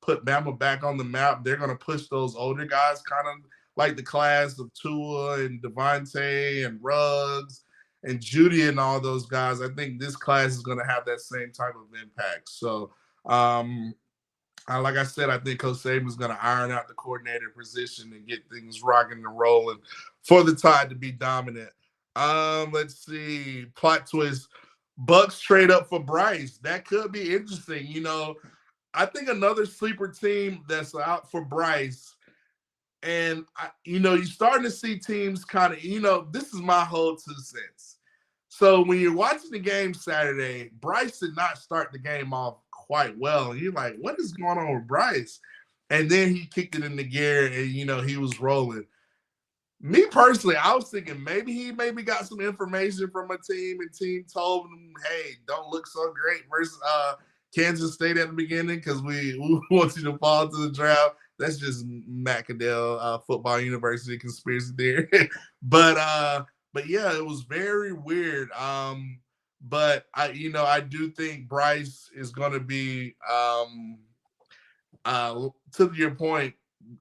put Bama back on the map. They're going to push those older guys, kind of like the class of Tua and Devontae and Ruggs and Judy and all those guys. I think this class is going to have that same type of impact. So, like I said, I think Coach Saban is going to iron out the coordinator position and get things rocking and rolling for the Tide to be dominant. Let's see. Plot twist. Bucks trade up for Bryce. That could be interesting. I think another sleeper team that's out for Bryce. And, you're starting to see teams kind of, this is my whole 2 cents. So when you're watching the game Saturday, Bryce did not start the game off quite well. And you're like, what is going on with Bryce? And then he kicked it into gear and, he was rolling. Me personally, I was thinking maybe he got some information from a team and team told him, hey, don't look so great versus Kansas State at the beginning because we want you to fall to the draft. That's just Matt Caddell, Football University conspiracy theory. but yeah, it was very weird. But I do think Bryce is going to be to your point.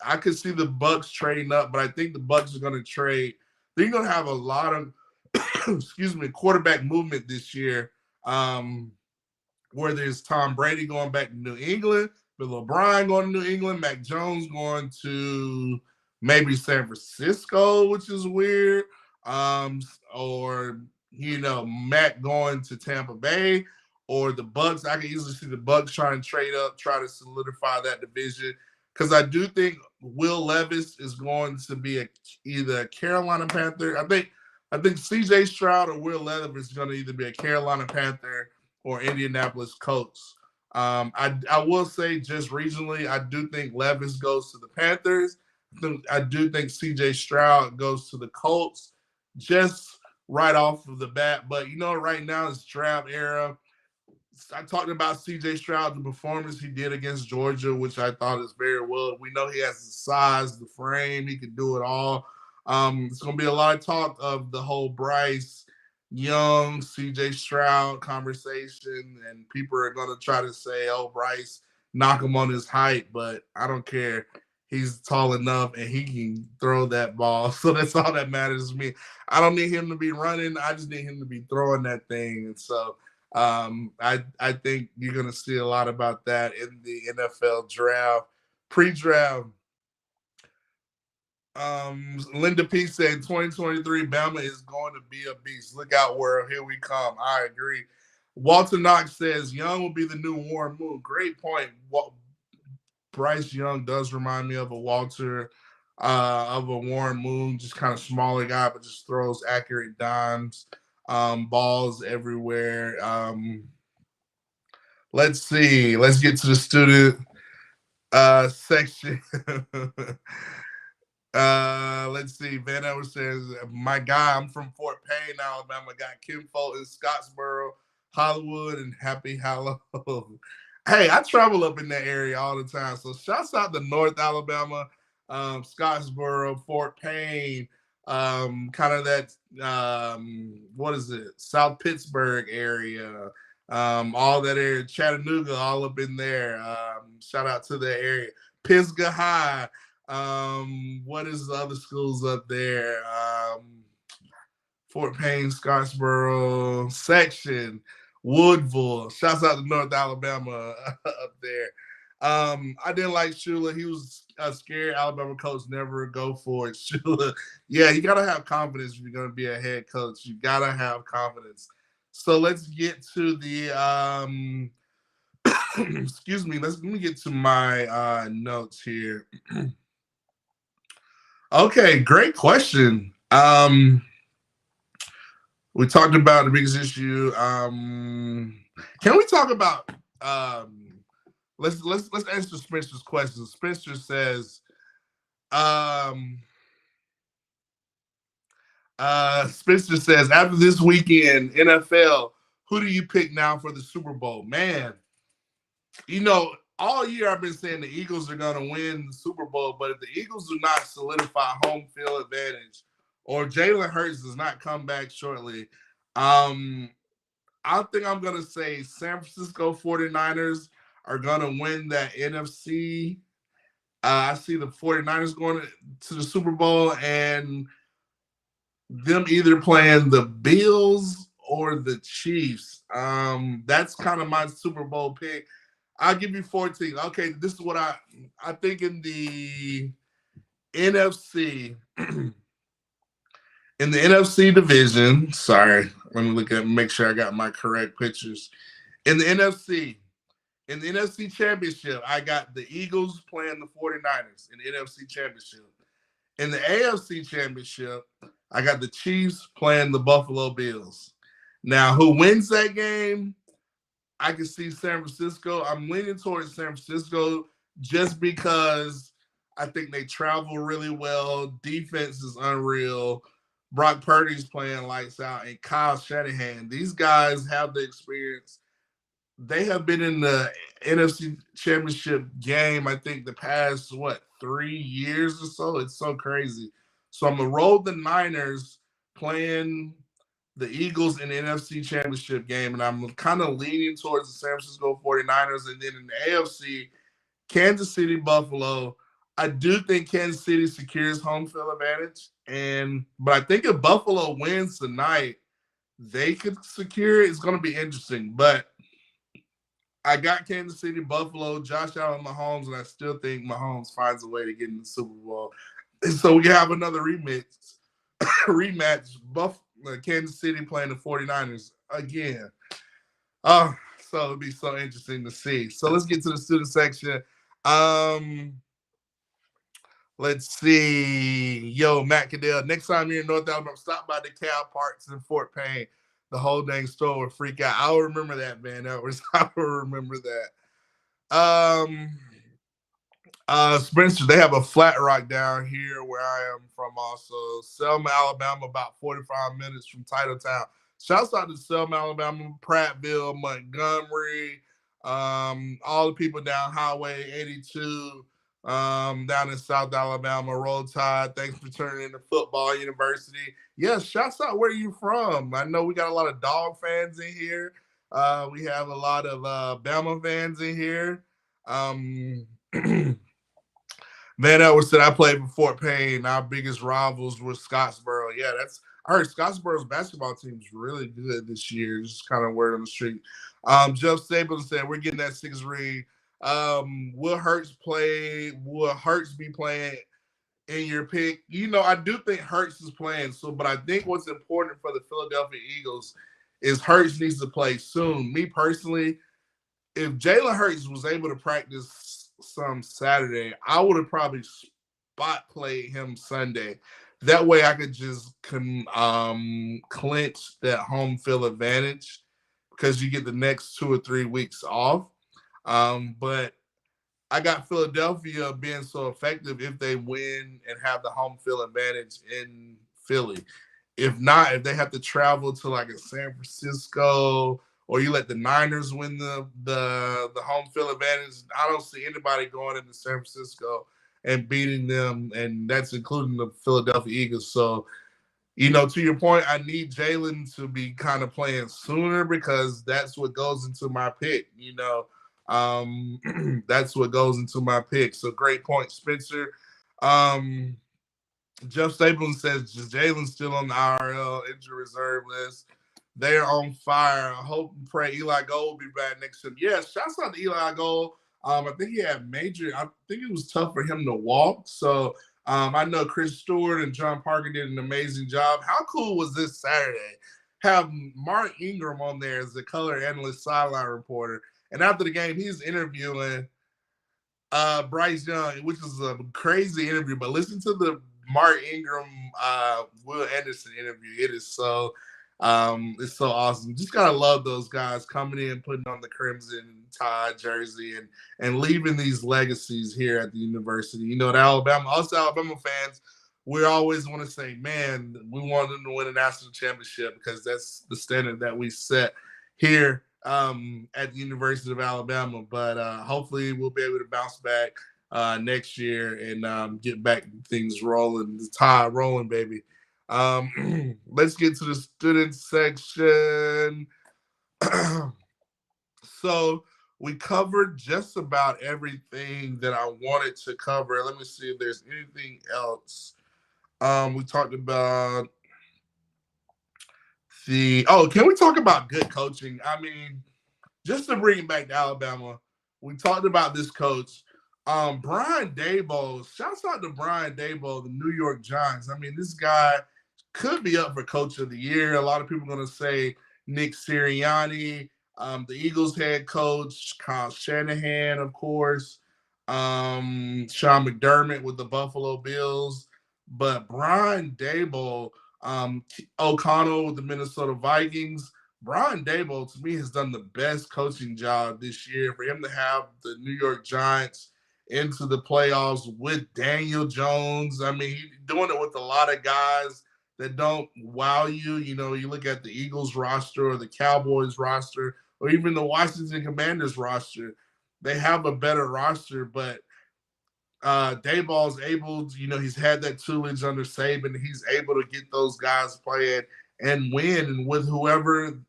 I could see the Bucks trading up, but I think the Bucks are going to trade. They're going to have a lot of, quarterback movement this year. Where there's Tom Brady going back to New England, Bill O'Brien going to New England, Mac Jones going to maybe San Francisco, which is weird. Or Matt going to Tampa Bay. Or the Bucks. I can easily see the Bucks trying to trade up, try to solidify that division. Because I do think Will Levis is going to be either a Carolina Panther. I think CJ Stroud or Will Levis is going to either be a Carolina Panther or Indianapolis Colts. I will say just regionally, I do think Levis goes to the Panthers. I do think CJ Stroud goes to the Colts just right off of the bat. But, right now it's draft era. I talked about CJ Stroud, the performance he did against Georgia, which I thought is very well. We know he has the size, the frame, he can do it all. It's going to be a lot of talk of the whole Bryce Young, CJ Stroud conversation, and people are going to try to say, oh, Bryce, knock him on his height, but I don't care. He's tall enough and he can throw that ball. So that's all that matters to me. I don't need him to be running. I just need him to be throwing that thing. And so I think you're going to see a lot about that in the NFL draft. Pre-draft, Linda P said 2023 Bama is going to be a beast. Look out, world. Here we come. I agree. Walter Knox says Young will be the new Warren Moon. Great point. Bryce Young does remind me of a Walter, of a Warren Moon, just kind of smaller guy, but just throws accurate dimes. Balls everywhere. Let's see. Let's get to the student section. Let's see. Van Edwards says, my guy, I'm from Fort Payne, Alabama. Got Kim Fulton, Scottsboro, Hollywood, and Happy Halloween. Hey, I travel up in that area all the time. So shouts out to North Alabama, Scottsboro, Fort Payne, kind of that, South Pittsburgh area, all that area, Chattanooga, all up in there. Shout out to the area. Pisgah High. What is the other schools up there? Fort Payne, Scottsboro, Section, Woodville. Shouts out to North Alabama up there. I didn't like Shula. He was a scared Alabama coach. Never go for it. Shula. Yeah, you got to have confidence if you're going to be a head coach. You got to have confidence. So let's get to the excuse me. Let me get to my notes here. Okay, great question. We talked about the biggest issue. Can we talk about let's answer Spencer's question. Spencer says, after this weekend, NFL, who do you pick now for the Super Bowl? Man, all year I've been saying the Eagles are going to win the Super Bowl, but if the Eagles do not solidify home field advantage or Jalen Hurts does not come back shortly, I think I'm going to say San Francisco 49ers are going to win that NFC. I see the 49ers going to the Super Bowl and them either playing the Bills or the Chiefs. That's kind of my Super Bowl pick. I'll give you 14. Okay, this is what I think in the NFC. In the NFC division, sorry, let me make sure I got my correct pictures. In the NFC Championship, I got the Eagles playing the 49ers in the NFC Championship. In the AFC Championship, I got the Chiefs playing the Buffalo Bills. Now, who wins that game? I can see San Francisco. I'm leaning towards San Francisco just because I think they travel really well. Defense is unreal. Brock Purdy's playing lights out, and Kyle Shanahan. These guys have the experience. They have been in the NFC Championship game, I think, the past, 3 years or so? It's so crazy. So I'm going to roll the Niners playing the Eagles in the NFC Championship game, and I'm kind of leaning towards the San Francisco 49ers. And then in the AFC, Kansas City, Buffalo. I do think Kansas City secures home field advantage, but I think if Buffalo wins tonight, they could secure it. It's going to be interesting, but I got Kansas City, Buffalo, Josh Allen, Mahomes, and I still think Mahomes finds a way to get in the Super Bowl. And so we have another rematch. Kansas City playing the 49ers again. So it'll be so interesting to see. So let's get to the student section. Let's see. Yo, Matt Caddell, next time you're in North Alabama, stop by the Cal Parks in Fort Payne. The whole dang store will freak out. I'll remember that, man. I will remember that. Spencer, they have a flat rock down here where I am from also. Selma, Alabama, about 45 minutes from Titletown. Shouts out to Selma, Alabama, Prattville, Montgomery, all the people down Highway 82, down in South Alabama, Roll Tide. Thanks for turning into Football University. Yeah, shouts out where you from. I know we got a lot of Dog fans in here. We have a lot of Bama fans in here. Van Edwards said, I played for Fort Payne. Our biggest rivals were Scottsboro. Yeah, I heard Scottsboro's basketball team's really good this year. Just kind of word on the street. Jeff Stapleton said, we're getting that 6th ring. Will Hurts be playing in your pick? I do think Hurts is playing. But I think what's important for the Philadelphia Eagles is Hurts needs to play soon. Me personally, if Jalen Hurts was able to practice some Saturday, I would have probably spot played him Sunday. That way I could just clinch that home field advantage because you get the next 2 or 3 weeks off. But I got Philadelphia being so effective if they win and have the home field advantage in Philly. If not, if they have to travel to like a San Francisco, or you let the Niners win the home field advantage, I don't see anybody going into San Francisco and beating them, and that's including the Philadelphia Eagles. So, to your point, I need Jalen to be kind of playing sooner because that's what goes into my pick. That's what goes into my pick. So great point, Spencer. Jeff Stapleton says Jalen's still on the IRL injury reserve list. They're on fire. I hope and pray Eli Gold will be back next year. Yeah, shouts out to Eli Gold. I think he had I think it was tough for him to walk. So I know Chris Stewart and John Parker did an amazing job. How cool was this Saturday? Have Mark Ingram on there as the color analyst sideline reporter. And after the game, he's interviewing Bryce Young, which is a crazy interview. But listen to the Mark Ingram, Will Anderson interview. It is so it's so awesome. Just gotta love those guys coming in, putting on the Crimson Tide jersey and leaving these legacies here at the university. The Alabama fans, we always want to say, man, we want them to win a national championship because that's the standard that we set here at the University of Alabama. But hopefully we'll be able to bounce back next year and get back things rolling, the tide rolling, baby. Let's get to the student section. So we covered just about everything that I wanted to cover. Let me see if there's anything else. We talked about can we talk about good coaching? I mean, just to bring it back to Alabama, we talked about this coach. Brian Daboll, shouts out to Brian Daboll, the New York Giants. I mean, this guy could be up for Coach of the Year. A lot of people are going to say Nick Sirianni, the Eagles head coach, Kyle Shanahan, of course, Sean McDermott with the Buffalo Bills. But Brian Daboll, O'Connell with the Minnesota Vikings. Brian Daboll, to me, has done the best coaching job this year. For him to have the New York Giants into the playoffs with Daniel Jones. I mean, he's doing it with a lot of guys that don't wow you. You know, you look at the Eagles roster or the Cowboys roster or even the Washington Commanders roster. They have a better roster, but Dayball's able to, he's had that tutelage under Saban. He's able to get those guys playing and win, and with whoever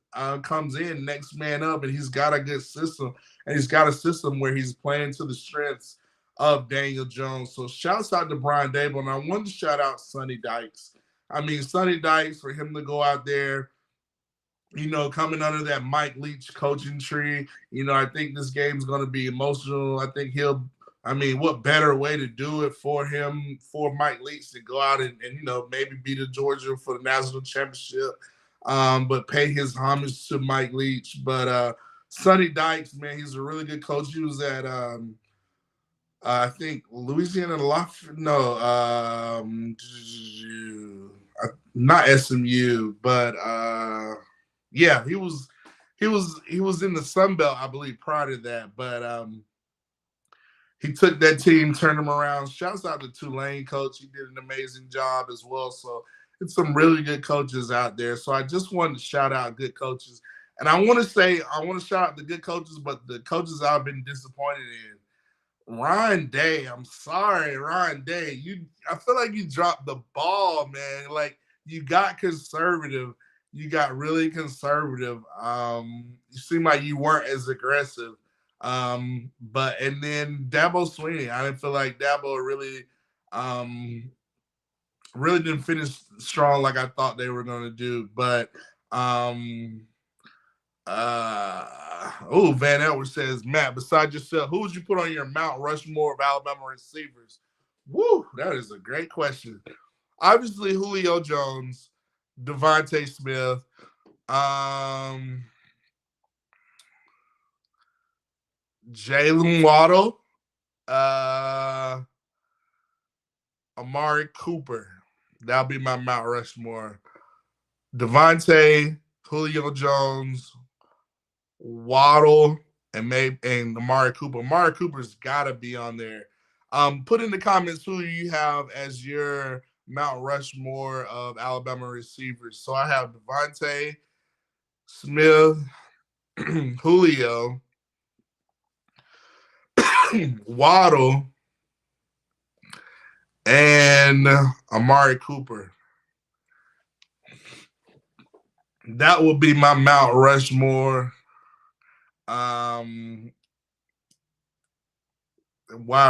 comes in, next man up, and he's got a good system, and he's got a system where he's playing to the strengths of Daniel Jones. So shouts out to Brian Daboll, and I wanted to shout out Sonny Dykes. I mean, Sonny Dykes, for him to go out there, coming under that Mike Leach coaching tree, I think this game's going to be emotional. I think what better way to do it for him, for Mike Leach to go out and maybe beat Georgia for the national championship, but pay his homage to Mike Leach. But Sonny Dykes, man, he's a really good coach. He was at, I think, Louisiana not SMU, but yeah, he was in the Sun Belt, I believe, prior to that. But he took that team, turned them around. Shouts out to Tulane coach. He did an amazing job as well. So it's some really good coaches out there. So I just wanted to shout out good coaches. And I want to shout out the good coaches, but the coaches I've been disappointed in. Ryan Day, I'm sorry, Ryan Day. I feel like you dropped the ball, man. Like, you got conservative. You got really conservative. You seem like you weren't as aggressive. And then Dabo Swinney, I didn't feel like Dabo really didn't finish strong like I thought they were going to do. But Van Edwards says, Matt, besides yourself, who would you put on your Mount Rushmore of Alabama receivers? Woo, that is a great question. Obviously, Julio Jones, Devontae Smith, Jalen Waddle, Amari Cooper. That'll be my Mount Rushmore. Devontae, Julio Jones, Waddle, and Amari Cooper. Amari Cooper's got to be on there. Put in the comments who you have as your Mount Rushmore of Alabama receivers. So I have Devontae Smith, Julio, Waddle, and Amari Cooper. That will be my Mount Rushmore wide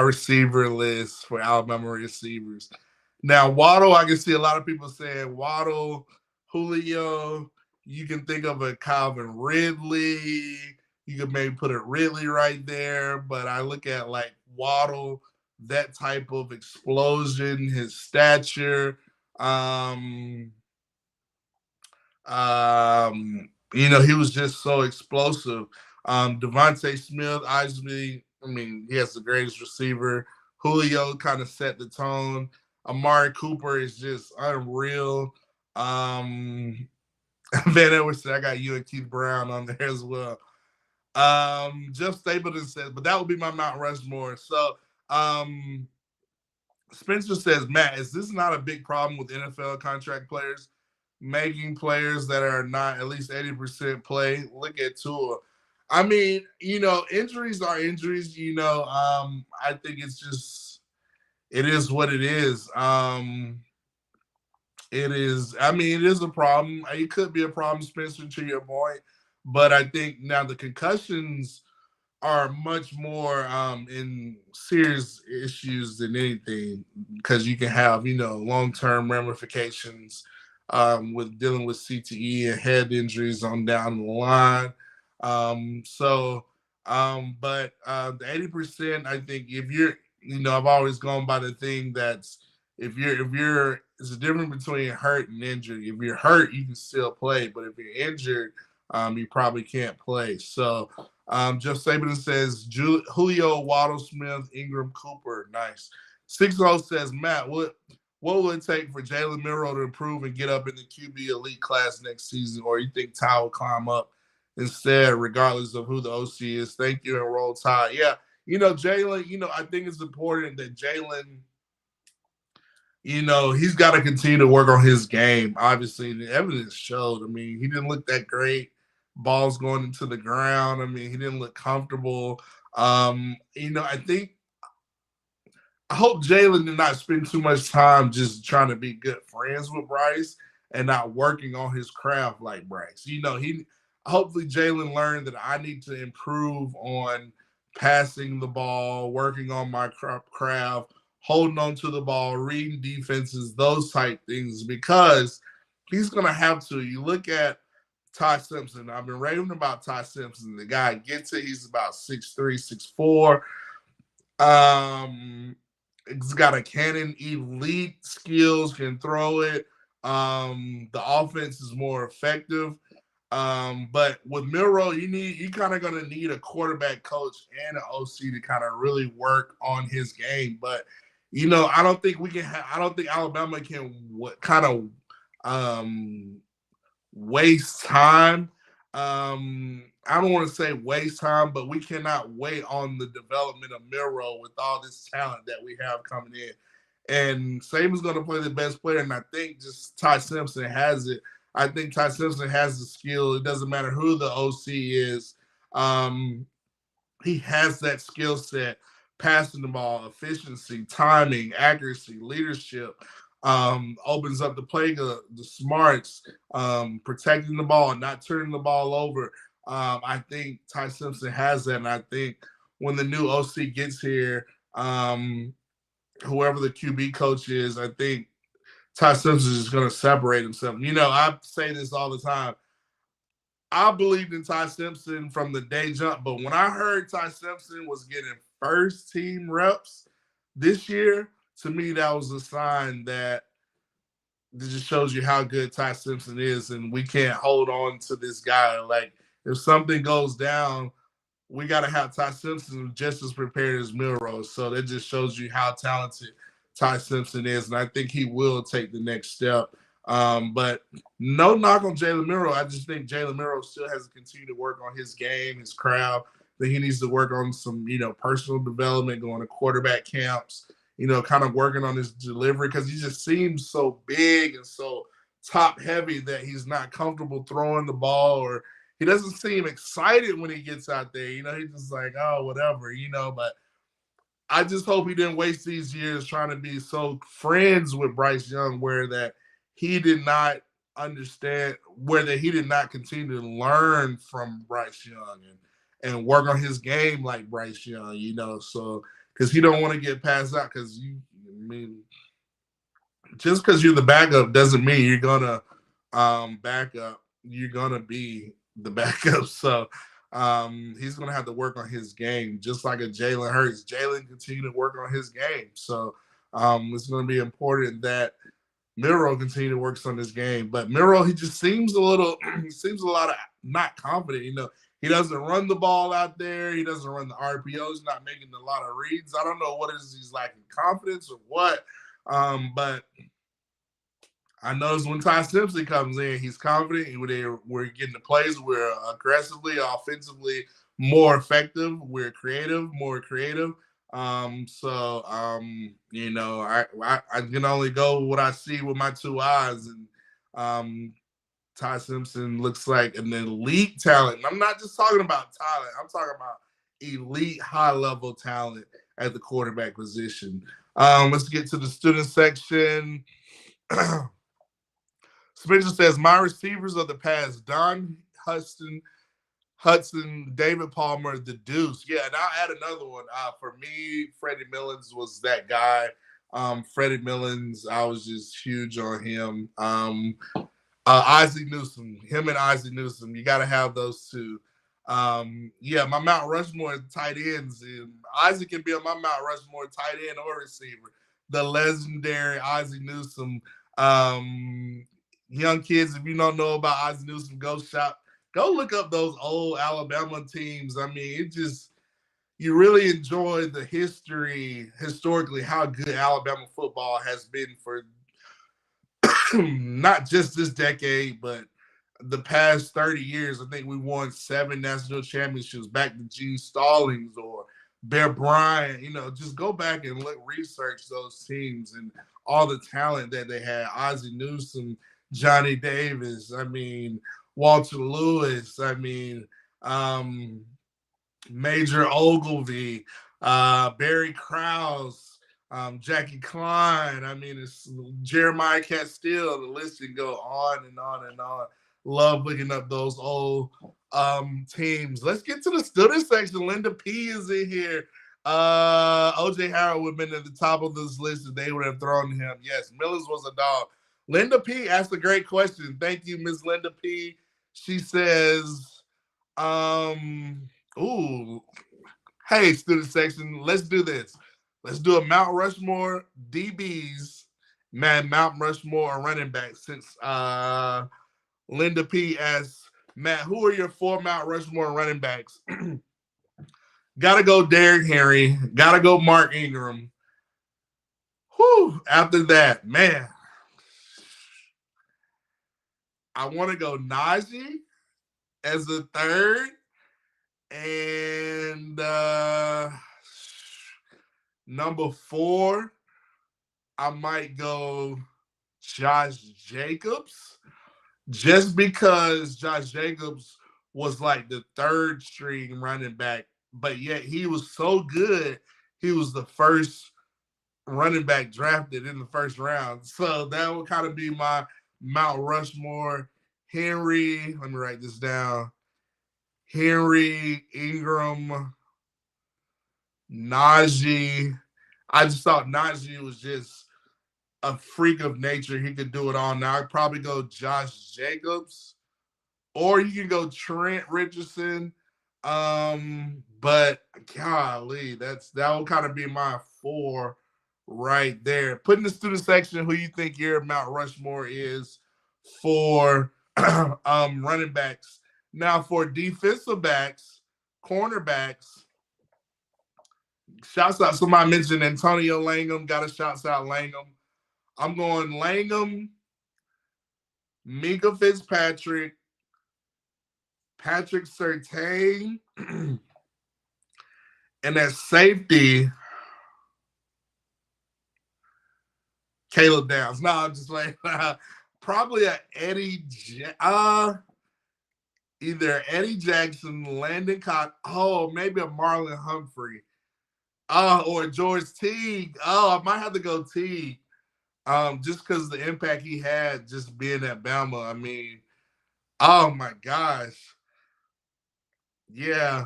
receiver list for Alabama receivers. Now, Waddle, I can see a lot of people saying Waddle, Julio. You can think of a Calvin Ridley. You could maybe put a Ridley right there. But I look at like Waddle, that type of explosion, his stature. He was just so explosive. Devontae Smith, obviously, he has the greatest receiver. Julio kind of set the tone. Amari Cooper is just unreal. Van Edwards said, I got you and Keith Brown on there as well. Jeff Stapleton says, but that would be my Mount Rushmore. So Spencer says, Matt, is this not a big problem with NFL contract players making players that are not at least 80% play? Look at Tua. Injuries are injuries. I think it is what it is. It is a problem. It could be a problem, Spencer, to your point. But I think now the concussions are much more in serious issues than anything, because you can have, long-term ramifications with dealing with CTE and head injuries on down the line. But the 80%, I think if you're, I've always gone by the thing that's, if you're, it's a difference between hurt and injured. If you're hurt, you can still play, but if you're injured, you probably can't play. So Jeff Saban says Julio, Waddle, Smith, Ingram, Cooper. Nice. 6-0 says, Matt, what will it take for Jalen Milroe to improve and get up in the QB elite class next season? Or you think Ty will climb up instead, regardless of who the OC is? Thank you, and roll Tide. Yeah, Jalen, I think it's important that Jalen, he's got to continue to work on his game. Obviously, the evidence showed. I mean, he didn't look that great. Balls going into the ground. I mean, he didn't look comfortable. I hope Jalen did not spend too much time just trying to be good friends with Bryce and not working on his craft like Bryce. Hopefully Jalen learned that I need to improve on passing the ball, working on my craft, holding on to the ball, reading defenses, those type things, because he's going to have to. You look at Ty Simpson. I've been raving about Ty Simpson. The guy gets it. He's about 6'3", 6'4". He's got a cannon, elite skills, can throw it. The offense is more effective. But with Milroe, you kind of gonna need a quarterback coach and an OC to kind of really work on his game. But I don't think Alabama can waste time. I don't want to say waste time, but we cannot wait on the development of Milroe with all this talent that we have coming in. And Saban's going to play the best player, and I think just Ty Simpson has it. I think Ty Simpson has the skill. It doesn't matter who the OC is. He has that skill set, passing the ball, efficiency, timing, accuracy, leadership. Opens up the play, the smarts, protecting the ball, not turning the ball over. I think Ty Simpson has that, and I think when the new OC gets here, whoever the QB coach is, I think Ty Simpson is going to separate himself. I say this all the time. I believed in Ty Simpson from the day jump, but when I heard Ty Simpson was getting first team reps this year, to me, that was a sign that it just shows you how good Ty Simpson is, and we can't hold on to this guy. Like, if something goes down, we got to have Ty Simpson just as prepared as Milroe. So that just shows you how talented Ty Simpson is, and I think he will take the next step. But no knock on Jalen Milroe. I just think Jalen Milroe still has to continue to work on his game, his craft. That he needs to work on some, personal development, going to quarterback camps, kind of working on his delivery, because he just seems so big and so top heavy that he's not comfortable throwing the ball, or he doesn't seem excited when he gets out there. He's just like, oh, whatever, but I just hope he didn't waste these years trying to be so friends with Bryce Young where that he did not understand, where that he did not continue to learn from Bryce Young and work on his game like Bryce Young, so because he don't want to get passed out, because just because you're the backup doesn't mean you're gonna back up. You're gonna be the backup. So he's gonna have to work on his game, just like a Jalen Hurts. Jalen continue to work on his game. So it's gonna be important that Milroe continue to work on his game. But Milroe, he just seems a lot of not confident. He doesn't run the ball out there. He doesn't run the RPOs, not making a lot of reads. I don't know what it is, he's lacking confidence or what. But I noticed when Ty Simpson comes in, he's confident. We're getting the plays. We're aggressively, offensively more effective. We're more creative. I can only go what I see with my two eyes. And Ty Simpson looks like an elite talent. And I'm not just talking about talent. I'm talking about elite, high-level talent at the quarterback position. Let's get to the student section. Spencer says, my receivers of the past, Don Hudson, David Palmer, the Deuce. Yeah, and I'll add another one. For me, Freddie Millins was that guy. Freddie Millins, I was just huge on him. Isaac Newsom, him and Isaac Newsom, you got to have those two. My Mount Rushmore tight ends. Isaac can be on my Mount Rushmore tight end or receiver. The legendary Isaac Newsom. Young kids, if you don't know about Isaac Newsom, go look up those old Alabama teams. I mean, you really enjoy the historically, how good Alabama football has been for not just this decade, but the past 30 years. I think we won 7 national championships back to Gene Stallings or Bear Bryant. Just go back and research those teams and all the talent that they had. Ozzie Newsome, Johnny Davis. Walter Lewis. Major Ogilvy, Barry Krause, Jackie Klein. It's Jeremiah Castile. The list can go on and on and on. Love looking up those old teams. Let's get to the student section. Linda P is in here. OJ Howard would have been at the top of this list if they would have thrown him. Yes, Millers was a dog. Linda P asked a great question. Thank you, Miss Linda P. She says, ooh, hey, student section, let's do this. Let's do a Mount Rushmore DBs, Mount Rushmore running backs. Since Linda P asks, Matt, who are your 4 Mount Rushmore running backs? Gotta go Derrick Henry. Gotta go Mark Ingram. Whew, after that, man, I want to go Najee as the 3rd. And number 4, I might go Josh Jacobs, just because Josh Jacobs was like the 3rd string running back, but yet he was so good. He was the first running back drafted in the 1st round. So that would kind of be my Mount Rushmore. Henry, let me write this down. Henry, Ingram, Najee. I just thought Najee was just a freak of nature. He could do it all. Now I'd probably go Josh Jacobs, or you can go Trent Richardson. But golly, that will kind of be my 4 right there. Put in the student section who you think your Mount Rushmore is for running backs. Now for defensive backs, cornerbacks, shouts out. Somebody mentioned Antonio Langham. Got to shouts out Langham. I'm going Langham, Mika Fitzpatrick, Patrick Surtain, and at safety, Caleb Downs. No, I'm just like probably a either Eddie Jackson, Landon Cox, maybe a Marlon Humphrey, or George Teague. I might have to go Teague, just because of the impact he had just being at Bama. Oh my gosh, yeah,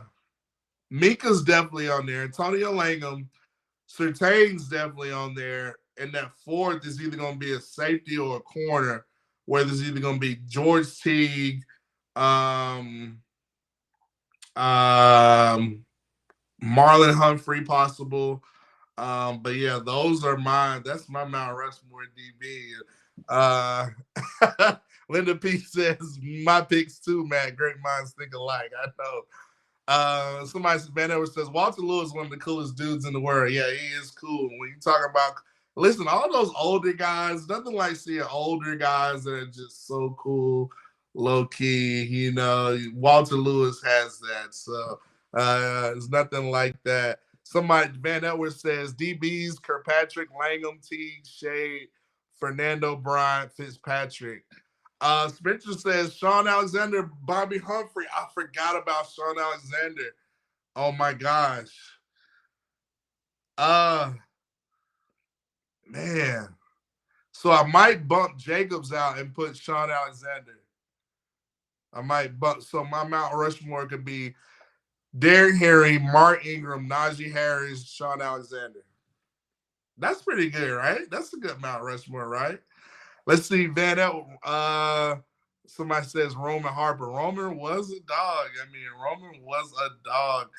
Mika's definitely on there. Antonio Langham, Surtain's definitely on there, and that 4th is either going to be a safety or a corner, where there's either going to be George Teague, Marlon Humphrey possible. But yeah, those are mine. That's my Mount Rushmore DB. Linda P says my picks too, Matt. Great minds think alike. I know. Somebody says Walter Lewis is one of the coolest dudes in the world. Yeah, he is cool. When you talk about, listen, all those older guys, nothing like seeing older guys that are just so cool, low key. Walter Lewis has that. So it's nothing like that. Somebody, Van Edwards says DBs, Kirkpatrick, Langham, Teague, Shade, Fernando Bryant, Fitzpatrick. Spencer says Sean Alexander, Bobby Humphrey. I forgot about Sean Alexander. Oh my gosh. Man. So I might bump Jacobs out and put Sean Alexander. So my Mount Rushmore could be Derrick Henry, Mark Ingram, Najee Harris, Sean Alexander. That's pretty good, right? That's a good Mount Rushmore, right? Let's see, Van Elk. Somebody says Roman Harper. Roman was a dog. Roman was a dog.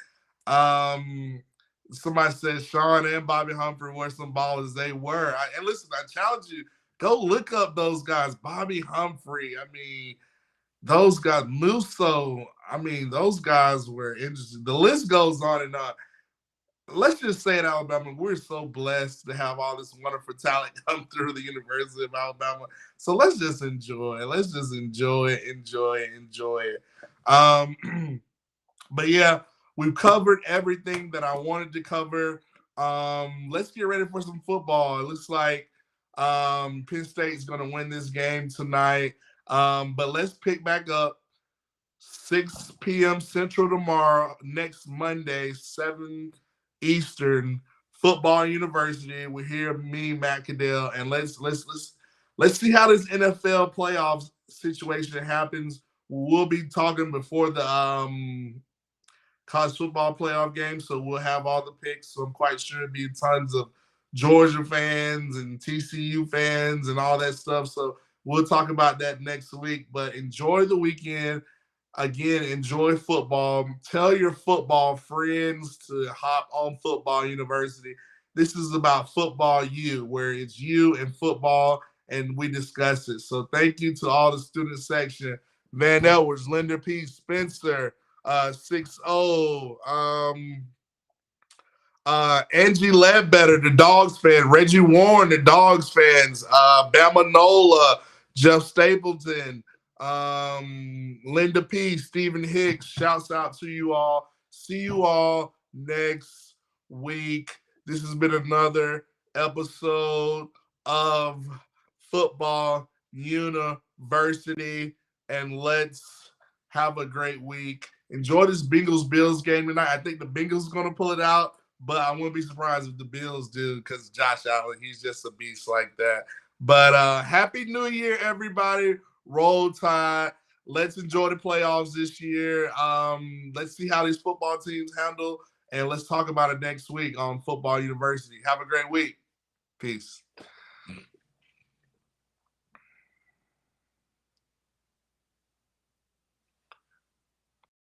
Somebody says Sean and Bobby Humphrey were some ballers. They were. And listen, I challenge you, go look up those guys. Bobby Humphrey. Those guys, Musso. Those guys were interesting. The list goes on and on. Let's just say at Alabama, we're so blessed to have all this wonderful talent come through the University of Alabama. So let's just enjoy it. Enjoy it. But yeah, we've covered everything that I wanted to cover. Let's get ready for some football. It looks like Penn State's going to win this game tonight. But let's pick back up 6 p.m. Central tomorrow, next Monday, 7 Eastern, Football University. We're here, me, Matt Caddell, and let's see how this NFL playoffs situation happens. We'll be talking before the college football playoff game, so we'll have all the picks. So I'm quite sure it'll be tons of Georgia fans and TCU fans and all that stuff. So we'll talk about that next week. But enjoy the weekend. Again, enjoy football. Tell your football friends to hop on Football University. This is about Football U, where it's you and football, and we discuss it. So thank you to all the student section. Van Edwards, Linda P. Spencer, 6-0. Angie Ledbetter, the Dogs fan. Reggie Warren, the Dogs fans. Bama Nola, Jeff Stapleton. Linda P, Stephen Hicks, shouts out to you all. See you all next week. This has been another episode of Football University, and let's have a great week. Enjoy this Bengals-Bills game tonight. I think the Bengals are going to pull it out, but I wouldn't be surprised if the Bills do, because Josh Allen, he's just a beast like that. But Happy New Year, everybody. Roll Tide. Let's enjoy the playoffs this year. Let's see how these football teams handle, and let's talk about it next week on Football University. Have a great week. Peace.